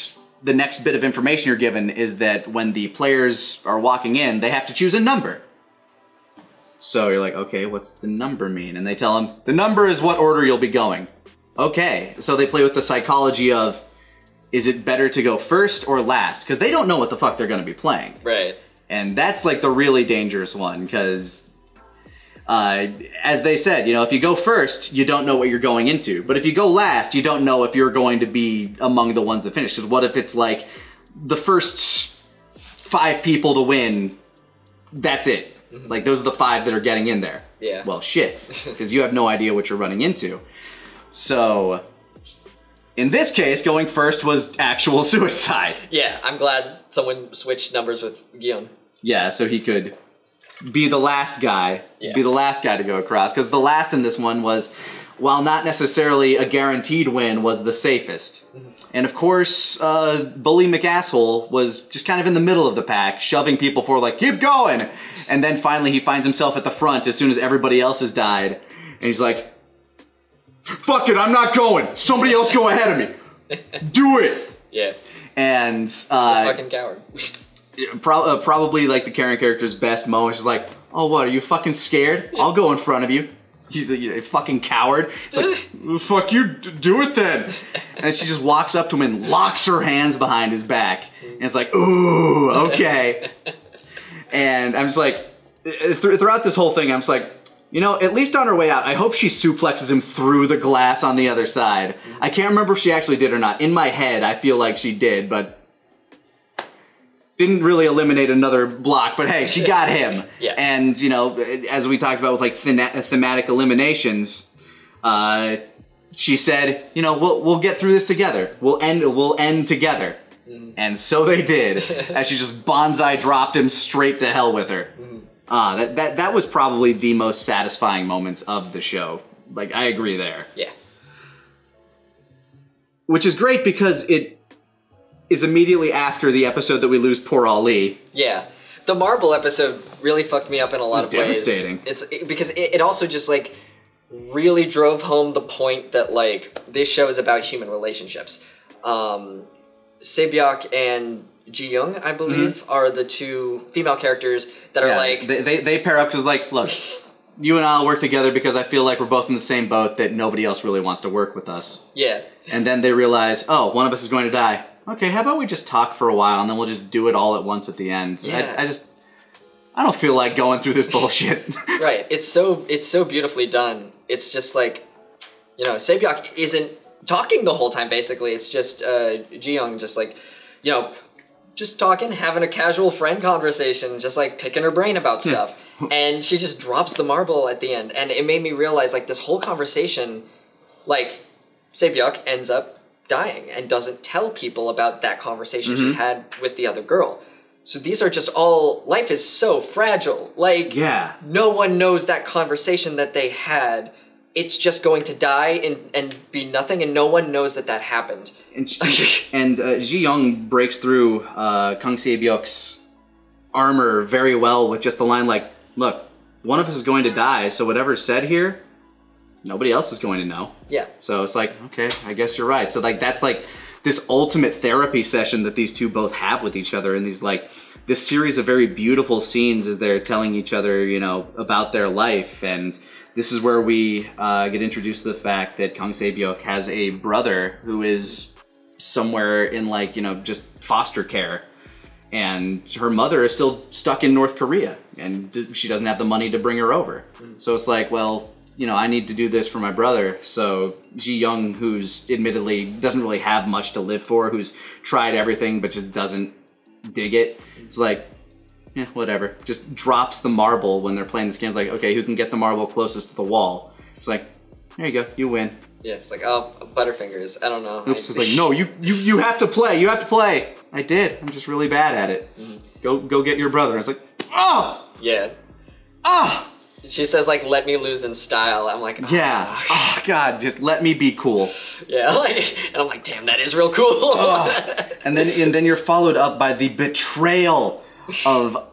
the next bit of information you're given is that when the players are walking in, they have to choose a number. So you're like, okay, what's the number mean? And they tell them, the number is what order you'll be going. Okay, so they play with the psychology of, is it better to go first or last? Because they don't know what the fuck they're going to be playing. Right. And that's like the really dangerous one, because as they said, you know, if you go first, you don't know what you're going into. But if you go last, you don't know if you're going to be among the ones that finish. Because what if it's like the first 5 people to win, that's it. Like those are the 5 that are getting in there. Yeah. Well, shit, because you have no idea what you're running into. So in this case, going first was actual suicide. Yeah, I'm glad someone switched numbers with Guillaume. Yeah, so he could be the last guy, to go across. Because the last in this one was, while not necessarily a guaranteed win, was the safest. And of course, Bully McAsshole was just kind of in the middle of the pack, shoving people forward like, keep going! And then finally he finds himself at the front as soon as everybody else has died. And he's like, fuck it, I'm not going! Somebody else go ahead of me! Do it! Yeah. And he's a fucking coward. Probably like the Karen character's best moment is like, oh what, are you fucking scared? I'll go in front of you. He's a fucking coward. He's like, fuck you, do it then. And she just walks up to him and locks her hands behind his back. And it's like, ooh, okay. And I'm just like, throughout this whole thing, I'm just like, you know, at least on her way out, I hope she suplexes him through the glass on the other side. I can't remember if she actually did or not. In my head, I feel like she did, but didn't really eliminate another block, but hey, she got him. Yeah. And, you know, as we talked about with like thematic eliminations, she said, you know, we'll get through this together. We'll end together. And so they did, as she just bonsai dropped him straight to hell with her. That was probably the most satisfying moments of the show. Like, I agree there. Yeah. Which is great because it is immediately after the episode that we lose poor Ali. Yeah. The marble episode really fucked me up in a lot of ways. Devastating. Because it also just, like, really drove home the point that, like, this show is about human relationships. Sae-byeok and Ji-young, I believe, are the two female characters that are like... They pair up because, like, look, you and I'll work together because I feel like we're both in the same boat that nobody else really wants to work with us. Yeah. And then they realize, oh, one of us is going to die. Okay, how about we just talk for a while and then we'll just do it all at once at the end. Yeah. I don't feel like going through this bullshit. Right. It's so beautifully done. It's just like, you know, Sae-byeok isn't talking the whole time, basically. It's just Ji-young just like, you know, just talking, having a casual friend conversation, just like picking her brain about stuff. And she just drops the marble at the end. And it made me realize, like, this whole conversation, like, Sae-byeok ends up dying and doesn't tell people about that conversation she had with the other girl. So these are just all, life is so fragile. Like, no one knows that conversation that they had. It's just going to die and be nothing, and no one knows that happened. And Ji-young breaks through Kang Se-byeok's armor very well with just the line like, look, one of us is going to die, so whatever's said here, nobody else is going to know. Yeah. So it's like, okay, I guess you're right. So like that's like this ultimate therapy session that these two both have with each other, and these like this series of very beautiful scenes as they're telling each other, you know, about their life. And this is where we get introduced to the fact that Kang Se-byeok has a brother who is somewhere in like, you know, just foster care. And her mother is still stuck in North Korea and she doesn't have the money to bring her over. So it's like, well, you know, I need to do this for my brother. So Ji-young, who's admittedly doesn't really have much to live for, who's tried everything but just doesn't dig it, it's like, yeah, whatever. Just drops the marble when they're playing this game. It's like, okay, who can get the marble closest to the wall? It's like, there you go, you win. Yeah, it's like, oh, Butterfingers, I don't know. Oops, it's like, no, you have to play, you have to play. I did, I'm just really bad at it. Go get your brother. And it's like, oh! Yeah. Ah! She says, like, let me lose in style. I'm like, oh. Yeah. Oh, God, just let me be cool. Yeah, like, and I'm like, damn, that is real cool. Oh. And then you're followed up by the betrayal of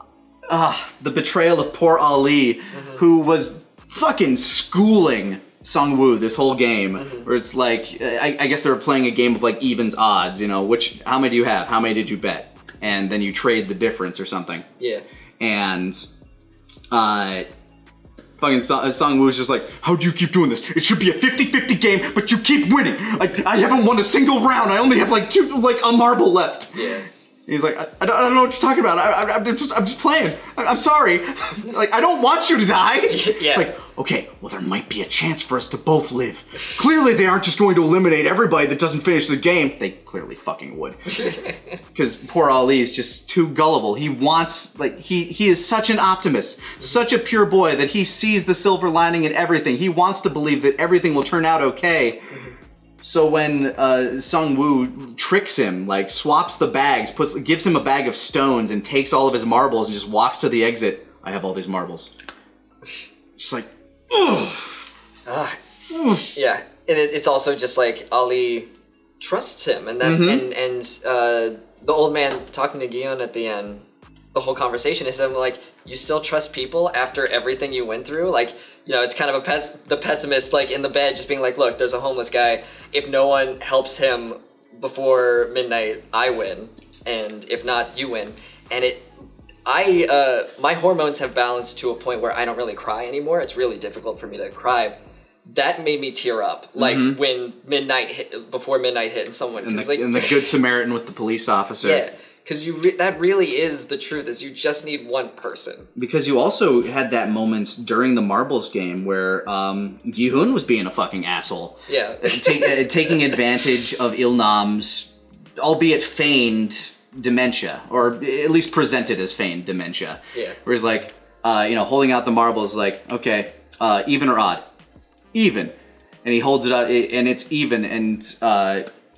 poor Ali, who was fucking schooling Sung-woo this whole game. Where it's like, I guess they were playing a game of like evens odds, you know, how many do you have? How many did you bet? And then you trade the difference or something. Yeah. And fucking Sung-woo's just like, how do you keep doing this? It should be a 50-50 game, but you keep winning. Like, I haven't won a single round. I only have like a marble left. Yeah. He's like, I don't know what you're talking about. I'm just playing. I'm sorry. Like, I don't want you to die. Yeah. It's like, okay, well, there might be a chance for us to both live. Clearly, they aren't just going to eliminate everybody that doesn't finish the game. They clearly fucking would. Because poor Ali is just too gullible. He wants, like, he is such an optimist, such a pure boy that he sees the silver lining in everything. He wants to believe that everything will turn out okay. So when Sung-woo tricks him, like swaps the bags, gives him a bag of stones and takes all of his marbles and just walks to the exit, I have all these marbles. Just like, ugh. Yeah, and it's also just like Ali trusts him, and that the old man talking to Gi-yeon at the end, the whole conversation is like, you still trust people after everything you went through? Like, you know, it's kind of the pessimist, like, in the bed, just being like, look, there's a homeless guy. If no one helps him before midnight, I win. And if not, you win. And my hormones have balanced to a point where I don't really cry anymore. It's really difficult for me to cry. That made me tear up. Like, when before midnight hit and someone... And the Good Samaritan with the police officer. Yeah. Because that really is the truth, is you just need one person. Because you also had that moment during the marbles game where Gi-hun was being a fucking asshole. Yeah. Taking advantage of Il-nam's, albeit feigned, dementia, or at least presented as feigned dementia. Yeah. Where he's like, holding out the marbles, like, okay, even or odd? Even. And he holds it out, and it's even, and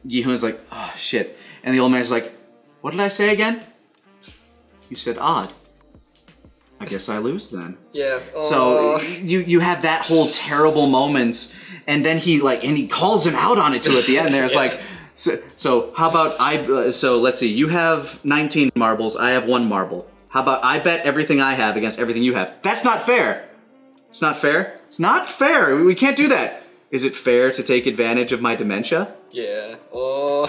Gi-hun's like, oh, shit. And the old man's like, what did I say again? You said odd. I guess I lose then. Yeah. So you have that whole terrible moments, and then he calls him out on it too at the end. There's like, so how about so let's see, you have 19 marbles, I have 1 marble. How about I bet everything I have against everything you have? That's not fair. It's not fair. It's not fair. We can't do that. Is it fair to take advantage of my dementia? Yeah. Oh.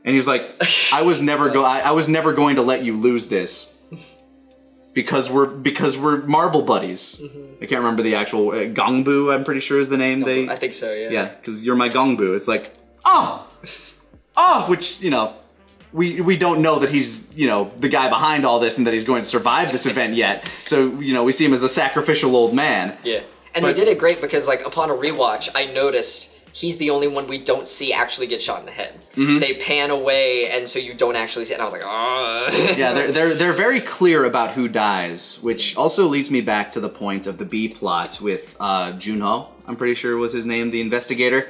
And he was like, I was never going to let you lose this. Because we're marble buddies. I can't remember the actual Gongbu. I'm pretty sure is the name. I think so. Yeah. Yeah, because you're my Gongbu. It's like, which we don't know that he's the guy behind all this and that he's going to survive this event yet. So we see him as the sacrificial old man. Yeah, and they did it great because upon a rewatch, I noticed he's the only one we don't see actually get shot in the head. They pan away, and so you don't actually see it. And I was like, oh. Yeah, they're very clear about who dies, which also leads me back to the point of the B plot with Junho, I'm pretty sure was his name, the investigator.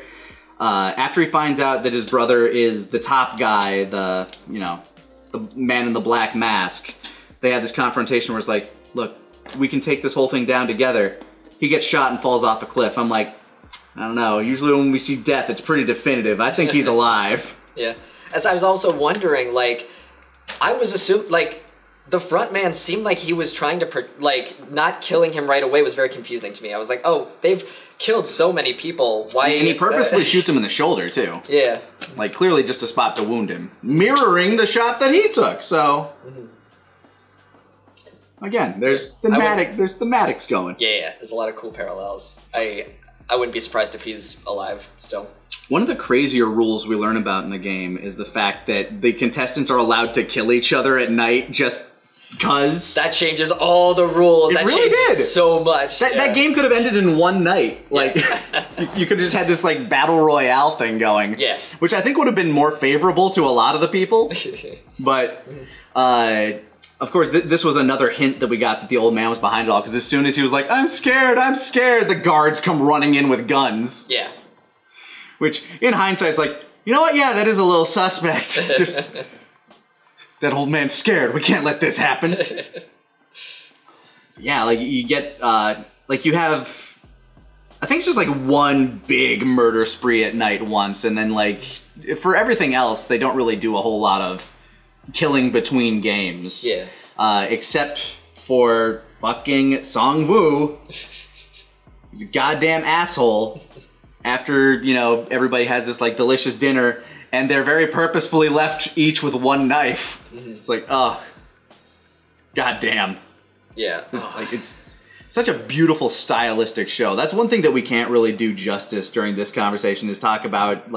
After he finds out that his brother is the top guy, the man in the black mask, they have this confrontation where it's like, look, we can take this whole thing down together. He gets shot and falls off a cliff. I'm like, I don't know. Usually when we see death, it's pretty definitive. I think he's alive. Yeah. As I was also wondering, I was assuming, the front man seemed like he was trying to, not killing him right away was very confusing to me. I was like, oh, they've killed so many people. Why? And he purposely shoots him in the shoulder, too. Yeah. Clearly just a spot to wound him. Mirroring the shot that he took, so... Again, there's thematics going. Yeah, there's a lot of cool parallels. I wouldn't be surprised if he's alive still. One of the crazier rules we learn about in the game is the fact that the contestants are allowed to kill each other at night just because. That changes all the rules. It really did so much. That game could have ended in one night. You could have just had this battle royale thing going. Yeah. Which I think would have been more favorable to a lot of the people. But of course, this was another hint that we got that the old man was behind it all, because as soon as he was like, I'm scared, the guards come running in with guns. Yeah. Which, in hindsight, is like, you know what? Yeah, that is a little suspect. Just, that old man's scared. We can't let this happen. Yeah, you get, you have, I think it's just one big murder spree at night once, and then for everything else, they don't really do a whole lot of killing between games. Yeah. Except for fucking Song-woo. He's a goddamn asshole. After, everybody has this delicious dinner, and they're very purposefully left each with 1 knife. It's like, oh, goddamn. Yeah. It's such a beautiful stylistic show. That's one thing that we can't really do justice during this conversation, is talk about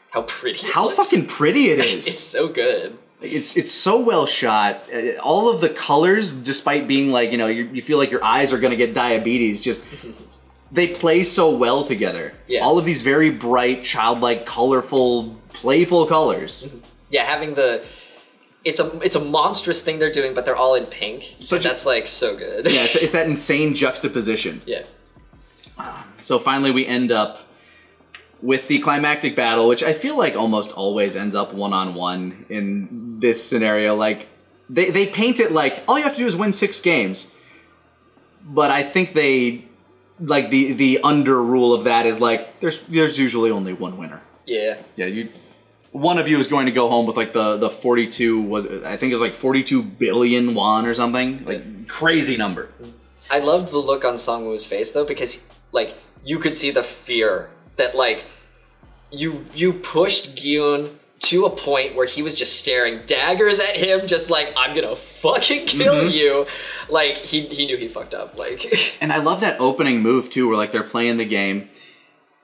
how pretty how fucking pretty it is. It's so good. It's so well shot. All of the colors, despite being you feel like your eyes are gonna get diabetes, just they play so well together. Yeah. All of these very bright, childlike, colorful, playful colors. Yeah, having it's a monstrous thing they're doing, but they're all in pink. That's so good. Yeah, it's that insane juxtaposition. Yeah. So finally we end up with the climactic battle, which I feel like almost always ends up one-on-one in this scenario. They paint it all you have to do is win 6 games. But I think they, the under rule of that is there's usually only 1 winner. Yeah. Yeah, one of you is going to go home with the 42, I think it was 42 billion won or something. Crazy number. I loved the look on Song-woo's face though, because you could see the fear that you pushed Gi-hun to a point where he was just staring daggers at him, just I'm gonna fucking kill you. He knew he fucked up. And I love that opening move too, where they're playing the game,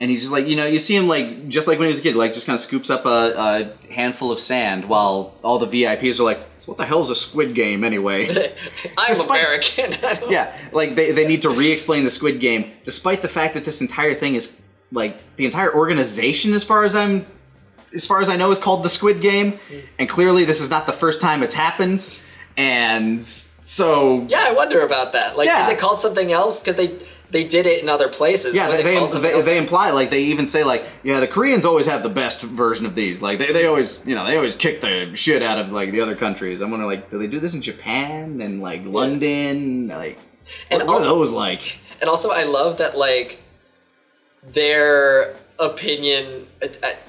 and he's just you see him just like when he was a kid, just kind of scoops up a handful of sand while all the VIPs are like, what the hell is a Squid Game anyway? I'm American. Yeah, they need to re-explain the Squid Game, despite the fact that this entire thing is the entire organization, as far as I'm as far as I know, is called the Squid Game, and clearly this is not the first time it's happened, and so... Yeah, I wonder about that. Like, Yeah. is it called something else? Because they did it in other places. Yeah, Was it called something else? they imply, like, they even say, like, yeah, the Koreans always have the best version of these. Like, they always, you know, they always kick the shit out of, like, the other countries. I'm wondering, like, do they do this in Japan and, like, London? Like, And what are those like? And also, I love that, like, their opinion,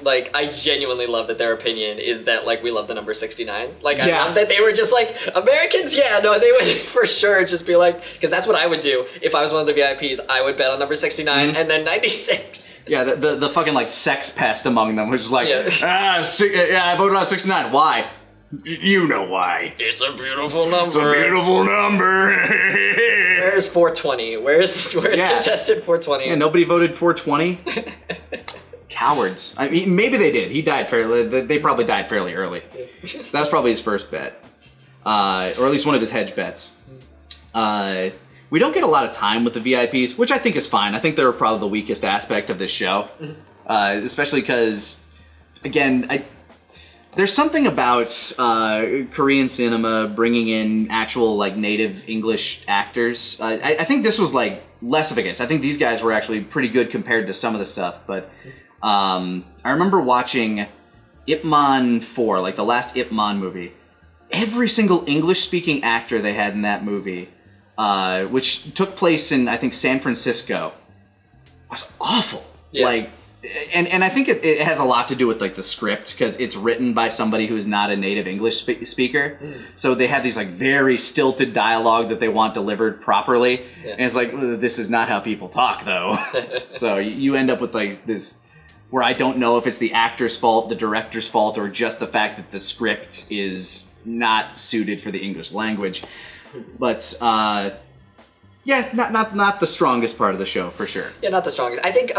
like, I genuinely love that their opinion is that, like, we love the number 69. Like, I Yeah. love that they were just like, Americans, yeah, no, they would for sure just be like, because that's what I would do. If I was one of the VIPs, I would bet on number 69 and then 96. Yeah, the fucking, like, sex pest among them was just like, Yeah. I voted on 69. Why? You know why. It's a beautiful number. It's a beautiful number. Where's 420? Where's Yeah. contestant 420? Yeah, nobody voted 420. Cowards. I mean, maybe they did. He died fairly. They probably died fairly early. That was probably his first bet, or at least one of his hedge bets. We don't get a lot of time with the VIPs, which I think is fine. I think they're probably the weakest aspect of this show, especially because, again, there's something about Korean cinema bringing in actual, like, native English actors. I think this was, like, less of a case. I think these guys were actually pretty good compared to some of the stuff, but I remember watching Ip Man 4, like the last Ip Man movie. Every single English-speaking actor they had in that movie, which took place in, I think, San Francisco, was awful. Yeah. Like, and I think it has a lot to do with, like, the script, because it's written by somebody who's not a native English speaker. So they have these, like, very stilted dialogue that they want delivered properly. Yeah. And it's like, this is not how people talk, though. So you end up with, like, this, where I don't know if it's the actor's fault, the director's fault, or just the fact that the script is not suited for the English language. But, yeah, not the strongest part of the show, for sure. Yeah, not the strongest. I think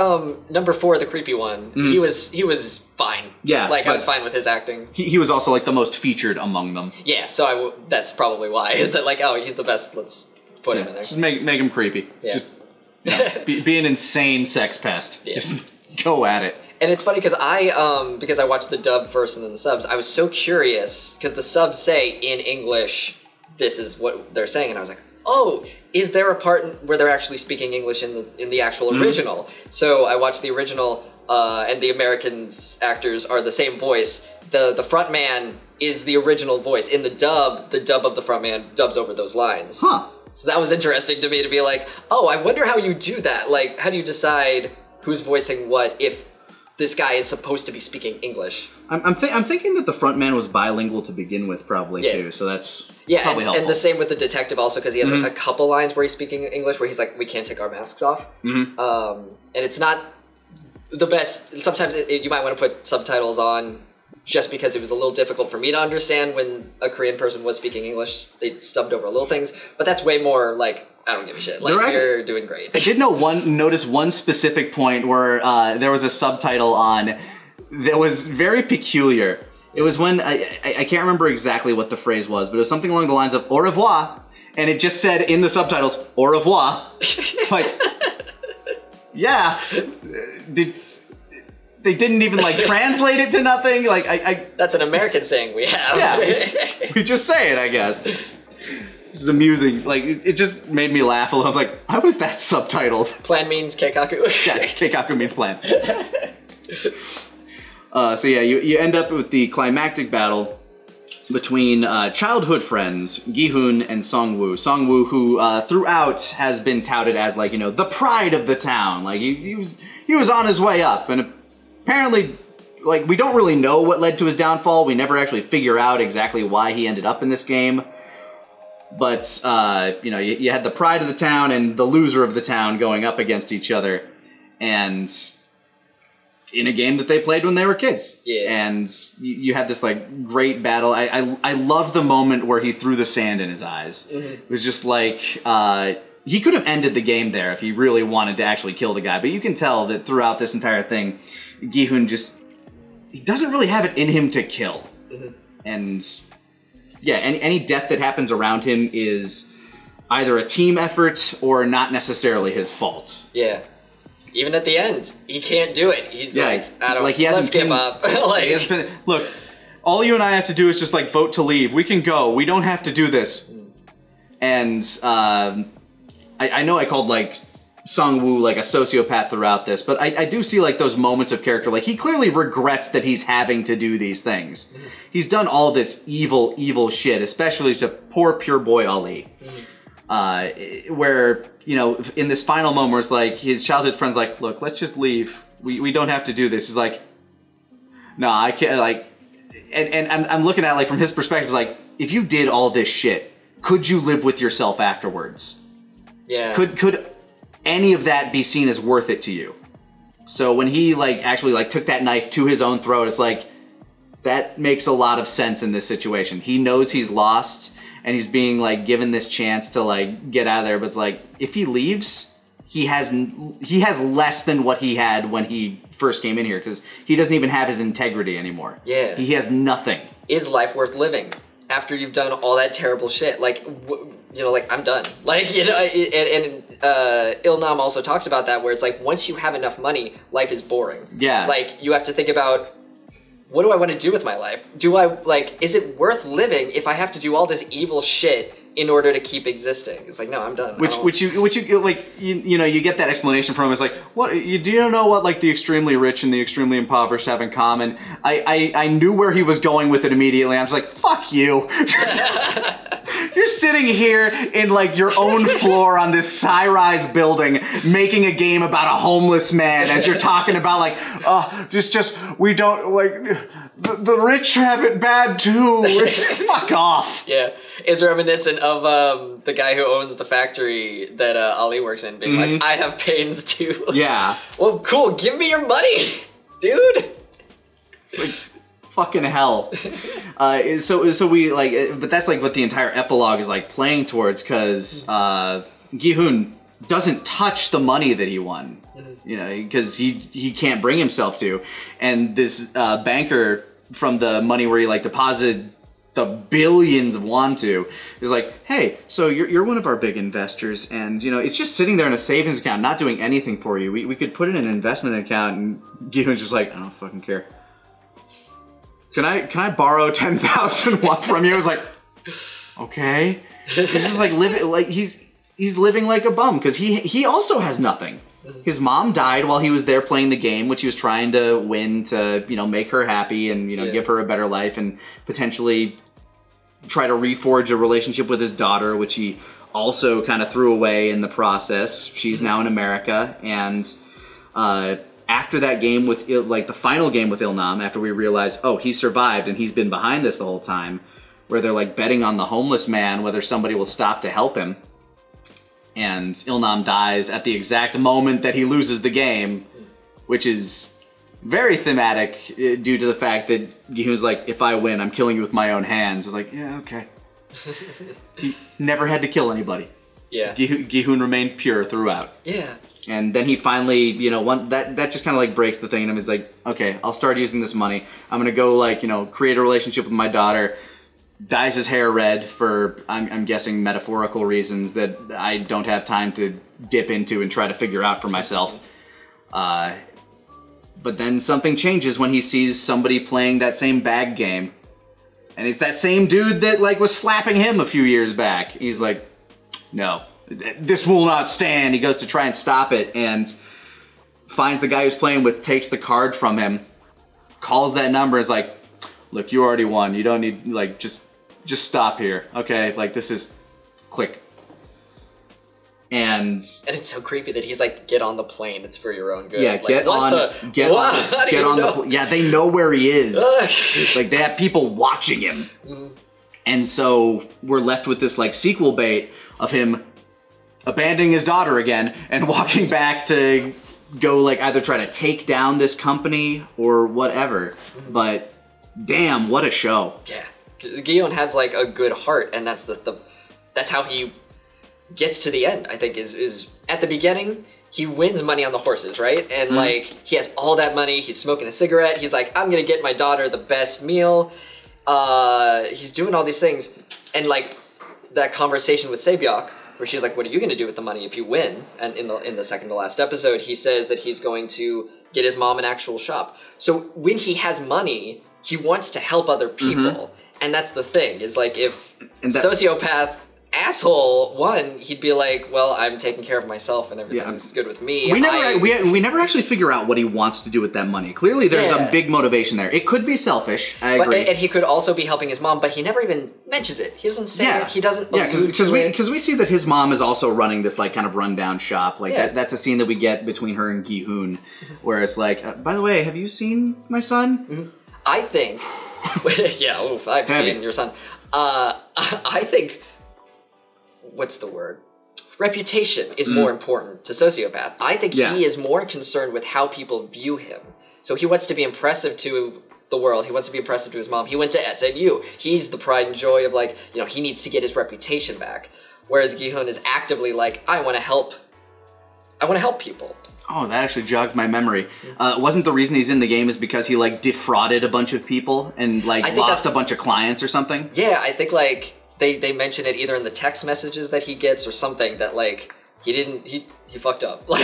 number 4, the creepy one, he was fine. Yeah, like, I but- was fine with his acting. He was also, like, the most featured among them. Yeah, so that's probably why. Is that, like, oh, he's the best, let's put him in there. Just make him creepy. Yeah. Just, you know, be an insane sex pest. Yeah. Just go at it. And it's funny because I watched the dub first and then the subs, I was so curious, because the subs say in English, this is what they're saying, and I was like, oh, is there a part where they're actually speaking English in the actual original? So I watched the original, and the Americans actors are the same voice. The front man is the original voice. In the dub of the front man dubs over those lines. Huh. So that was interesting to me to be like, oh, I wonder how you do that. Like, how do you decide who's voicing what if this guy is supposed to be speaking English? I'm thinking that the front man was bilingual to begin with, probably, Yeah. too. So that's Yeah, probably helpful. and the same with the detective also, because he has a couple lines where he's speaking English where he's like, we can't take our masks off. And it's not the best. Sometimes you might want to put subtitles on just because it was a little difficult for me to understand when a Korean person was speaking English. They stubbed over little things, but that's way more like, I don't give a shit. Like, you're doing great. I did notice one specific point where there was a subtitle on that was very peculiar. It was when, I can't remember exactly what the phrase was, but it was something along the lines of au revoir, and it just said in the subtitles, au revoir. Like, yeah. They didn't even, like, translate it to nothing. Like, That's an American saying we have. yeah, we just say it, I guess. This is amusing. Like, it just made me laugh a little. I was like, how was that subtitled? Plan means keikaku. Yeah, keikaku means plan. So yeah, you end up with the climactic battle between childhood friends Gi-hun and Song-woo. Song-woo, who throughout has been touted as, like, you know, the pride of the town. Like, he was on his way up, and apparently, like, we don't really know what led to his downfall. We never actually figure out exactly why he ended up in this game. But, you know, you had the pride of the town and the loser of the town going up against each other. And in a game that they played when they were kids. Yeah. And you had this, like, great battle. I love the moment where he threw the sand in his eyes. It was just like, he could have ended the game there if he really wanted to actually kill the guy. But you can tell that throughout this entire thing, Gi-hun he doesn't really have it in him to kill. And yeah, any death that happens around him is either a team effort or not necessarily his fault. Yeah. even at the end, he can't do it. He's like, I don't. Like he hasn't let's give up. Like, he hasn't been, look, all you and I have to do is just like vote to leave. We can go. We don't have to do this. And I know I called like Sung-woo like a sociopath throughout this, but I do see like those moments of character. Like he clearly regrets that he's having to do these things. He's done all this evil shit, especially to poor pure boy Ali. Where, you know, in this final moment where it's like his childhood friend's like, look, let's just leave. We don't have to do this. He's like, no, I can't, like, and I'm looking at like from his perspective, it's like, if you did all this shit, could you live with yourself afterwards? Yeah. Could any of that be seen as worth it to you? So when he like actually like took that knife to his own throat, it's like, that makes a lot of sense in this situation. He knows he's lost and he's being like given this chance to like get out of there, but it's like, if he leaves, he has less than what he had when he first came in here, because he doesn't even have his integrity anymore. Yeah. He has nothing. Is life worth living after you've done all that terrible shit? Like, you know, like, I'm done. Like, you know, and Il-nam also talks about that, where it's like, once you have enough money, life is boring. Yeah. Like, you have to think about, what do I want to do with my life? Do I, like, is it worth living if I have to do all this evil shit in order to keep existing? It's like, no, I'm done. Which you like, you know, you get that explanation from him. It's like, what, do you know what like the extremely rich and the extremely impoverished have in common? I knew where he was going with it immediately. I'm just like, fuck you. You're sitting here in like your own floor on this high-rise building making a game about a homeless man as you're talking about like, we don't like, the rich have it bad too. Fuck off. Yeah, it's reminiscent of the guy who owns the factory that Ali works in, being like, I have pains too. Yeah. Well, cool, give me your money, dude. It's like, fucking hell. So we like, but that's like what the entire epilogue is like playing towards, because Gi-hun doesn't touch the money that he won, you know, because he can't bring himself to. And this banker from the money where he like deposited the billions of won to is like, hey, so you're one of our big investors, and you know it's just sitting there in a savings account, not doing anything for you. We could put it in an investment account. And Gi-hun's just like, I don't fucking care. Can I borrow 10,000 won from you? I was like, okay. He's just like living like he's living like a bum, because he also has nothing. His mom died while he was there playing the game, which he was trying to win to, you know, make her happy and, you know, give her a better life and potentially try to reforge a relationship with his daughter, which he also kind of threw away in the process. She's now in America, and after that game with, like the final game with Il-nam, after we realize, oh, he survived and he's been behind this the whole time, where they're like betting on the homeless man, whether somebody will stop to help him. And Il-nam dies at the exact moment that he loses the game, which is very thematic due to the fact that Gi-hun's like, if I win, I'm killing you with my own hands. It's like, yeah, okay. He never had to kill anybody. Yeah. Gi-hun remained pure throughout. Yeah. And then he finally, you know, that just kind of like breaks the thing in him. He's like, okay, I'll start using this money. I'm gonna go like, you know, create a relationship with my daughter. Dyes his hair red for, I'm guessing, metaphorical reasons that I don't have time to dip into and try to figure out for myself. But then something changes when he sees somebody playing that same bag game. And it's that same dude that like was slapping him a few years back. He's like, no, this will not stand. He goes to try and stop it and finds the guy who's playing with, takes the card from him, calls that number, and is like, look, you already won. You don't need, like, just stop here. Okay, like this is, click. And it's so creepy that he's like, get on the plane. It's for your own good. Yeah, like, get on the, yeah, they know where he is. Like they have people watching him. And so we're left with this like sequel bait of him abandoning his daughter again and walking back to go like either try to take down this company or whatever. But damn, what a show. Yeah. Gi-hun has like a good heart, and that's that's how he gets to the end, I think, is at the beginning, he wins money on the horses, right? And like, he has all that money, he's smoking a cigarette, he's like, I'm gonna get my daughter the best meal. He's doing all these things, and like, that conversation with Sae-byeok, where she's like, what are you going to do with the money if you win? And in the second to last episode, he says that he's going to get his mom an actual shop. So when he has money, he wants to help other people. And that's the thing, is like, if sociopath asshole won, he'd be like, well, I'm taking care of myself and everything's good with me. We never actually figure out what he wants to do with that money. Clearly there's a big motivation there. It could be selfish, I agree. And he could also be helping his mom, but he never even mentions it. He doesn't say it. He doesn't allude to it. Because we see that his mom is also running this like kind of rundown shop. Like that's a scene that we get between her and Gi-hoon, where it's like, by the way, have you seen my son? I think, I've seen your son. I think, what's the word? Reputation is more important to sociopath. I think he is more concerned with how people view him. So he wants to be impressive to the world. He wants to be impressive to his mom. He went to SNU. He's the pride and joy of like, he needs to get his reputation back. Whereas Gi-hoon is actively like, I want to help people. Oh, that actually jogged my memory. Wasn't the reason he's in the game is because he like defrauded a bunch of people and like lost a bunch of clients or something? Yeah, I think like they mention it either in the text messages that he gets or something that like he fucked up. Like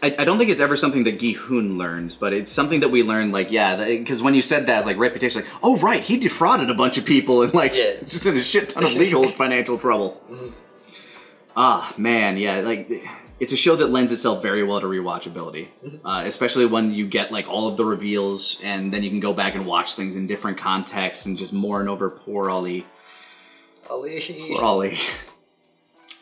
I don't think it's ever something that Gi-hoon learns, but it's something that we learn like because when you said that like reputation, like, oh right, he defrauded a bunch of people and like it's just in a shit ton of legal financial trouble. Ah man, like it's a show that lends itself very well to rewatchability, especially when you get like all of the reveals and then you can go back and watch things in different contexts and just mourn over poor Ollie. Poor Ollie.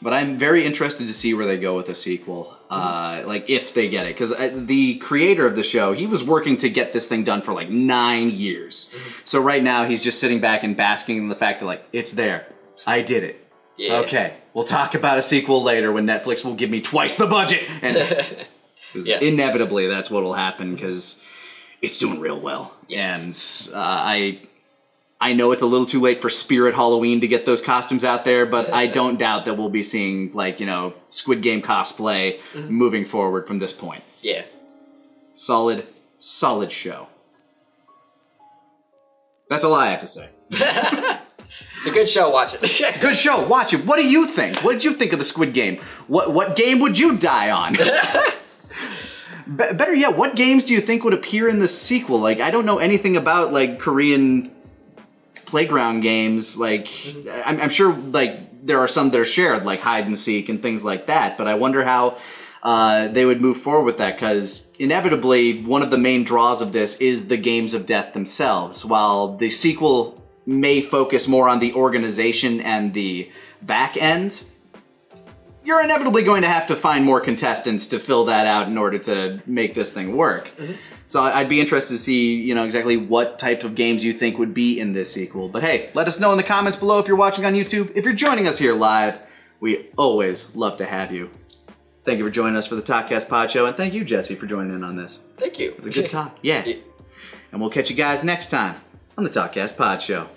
But I'm very interested to see where they go with the sequel, like if they get it. Because the creator of the show, he was working to get this thing done for like 9 years. So right now he's just sitting back and basking in the fact that like, it's there. I did it. Yeah. Okay, we'll talk about a sequel later when Netflix will give me twice the budget. And inevitably that's what will happen because it's doing real well. Yeah. And I know it's a little too late for Spirit Halloween to get those costumes out there, but I don't doubt that we'll be seeing like, Squid Game cosplay moving forward from this point. Yeah. Solid show. That's all I have to say. It's a good show, watch it. It's a good show, watch it. What do you think? What did you think of the Squid Game? What game would you die on? Better yet, what games do you think would appear in the sequel? Like, I don't know anything about like Korean playground games. Like, I'm sure like there are some that are shared, like hide and seek and things like that, but I wonder how they would move forward with that, because inevitably one of the main draws of this is the games of death themselves, while the sequel may focus more on the organization and the back end. You're inevitably going to have to find more contestants to fill that out in order to make this thing work. So I'd be interested to see, exactly what type of games you think would be in this sequel. But hey, let us know in the comments below if you're watching on YouTube. If you're joining us here live, we always love to have you. Thank you for joining us for the Talkcast Pod Show, and thank you, Jesse, for joining in on this. Thank you. It was a good talk. Yeah. And we'll catch you guys next time on the Talkcast Pod Show.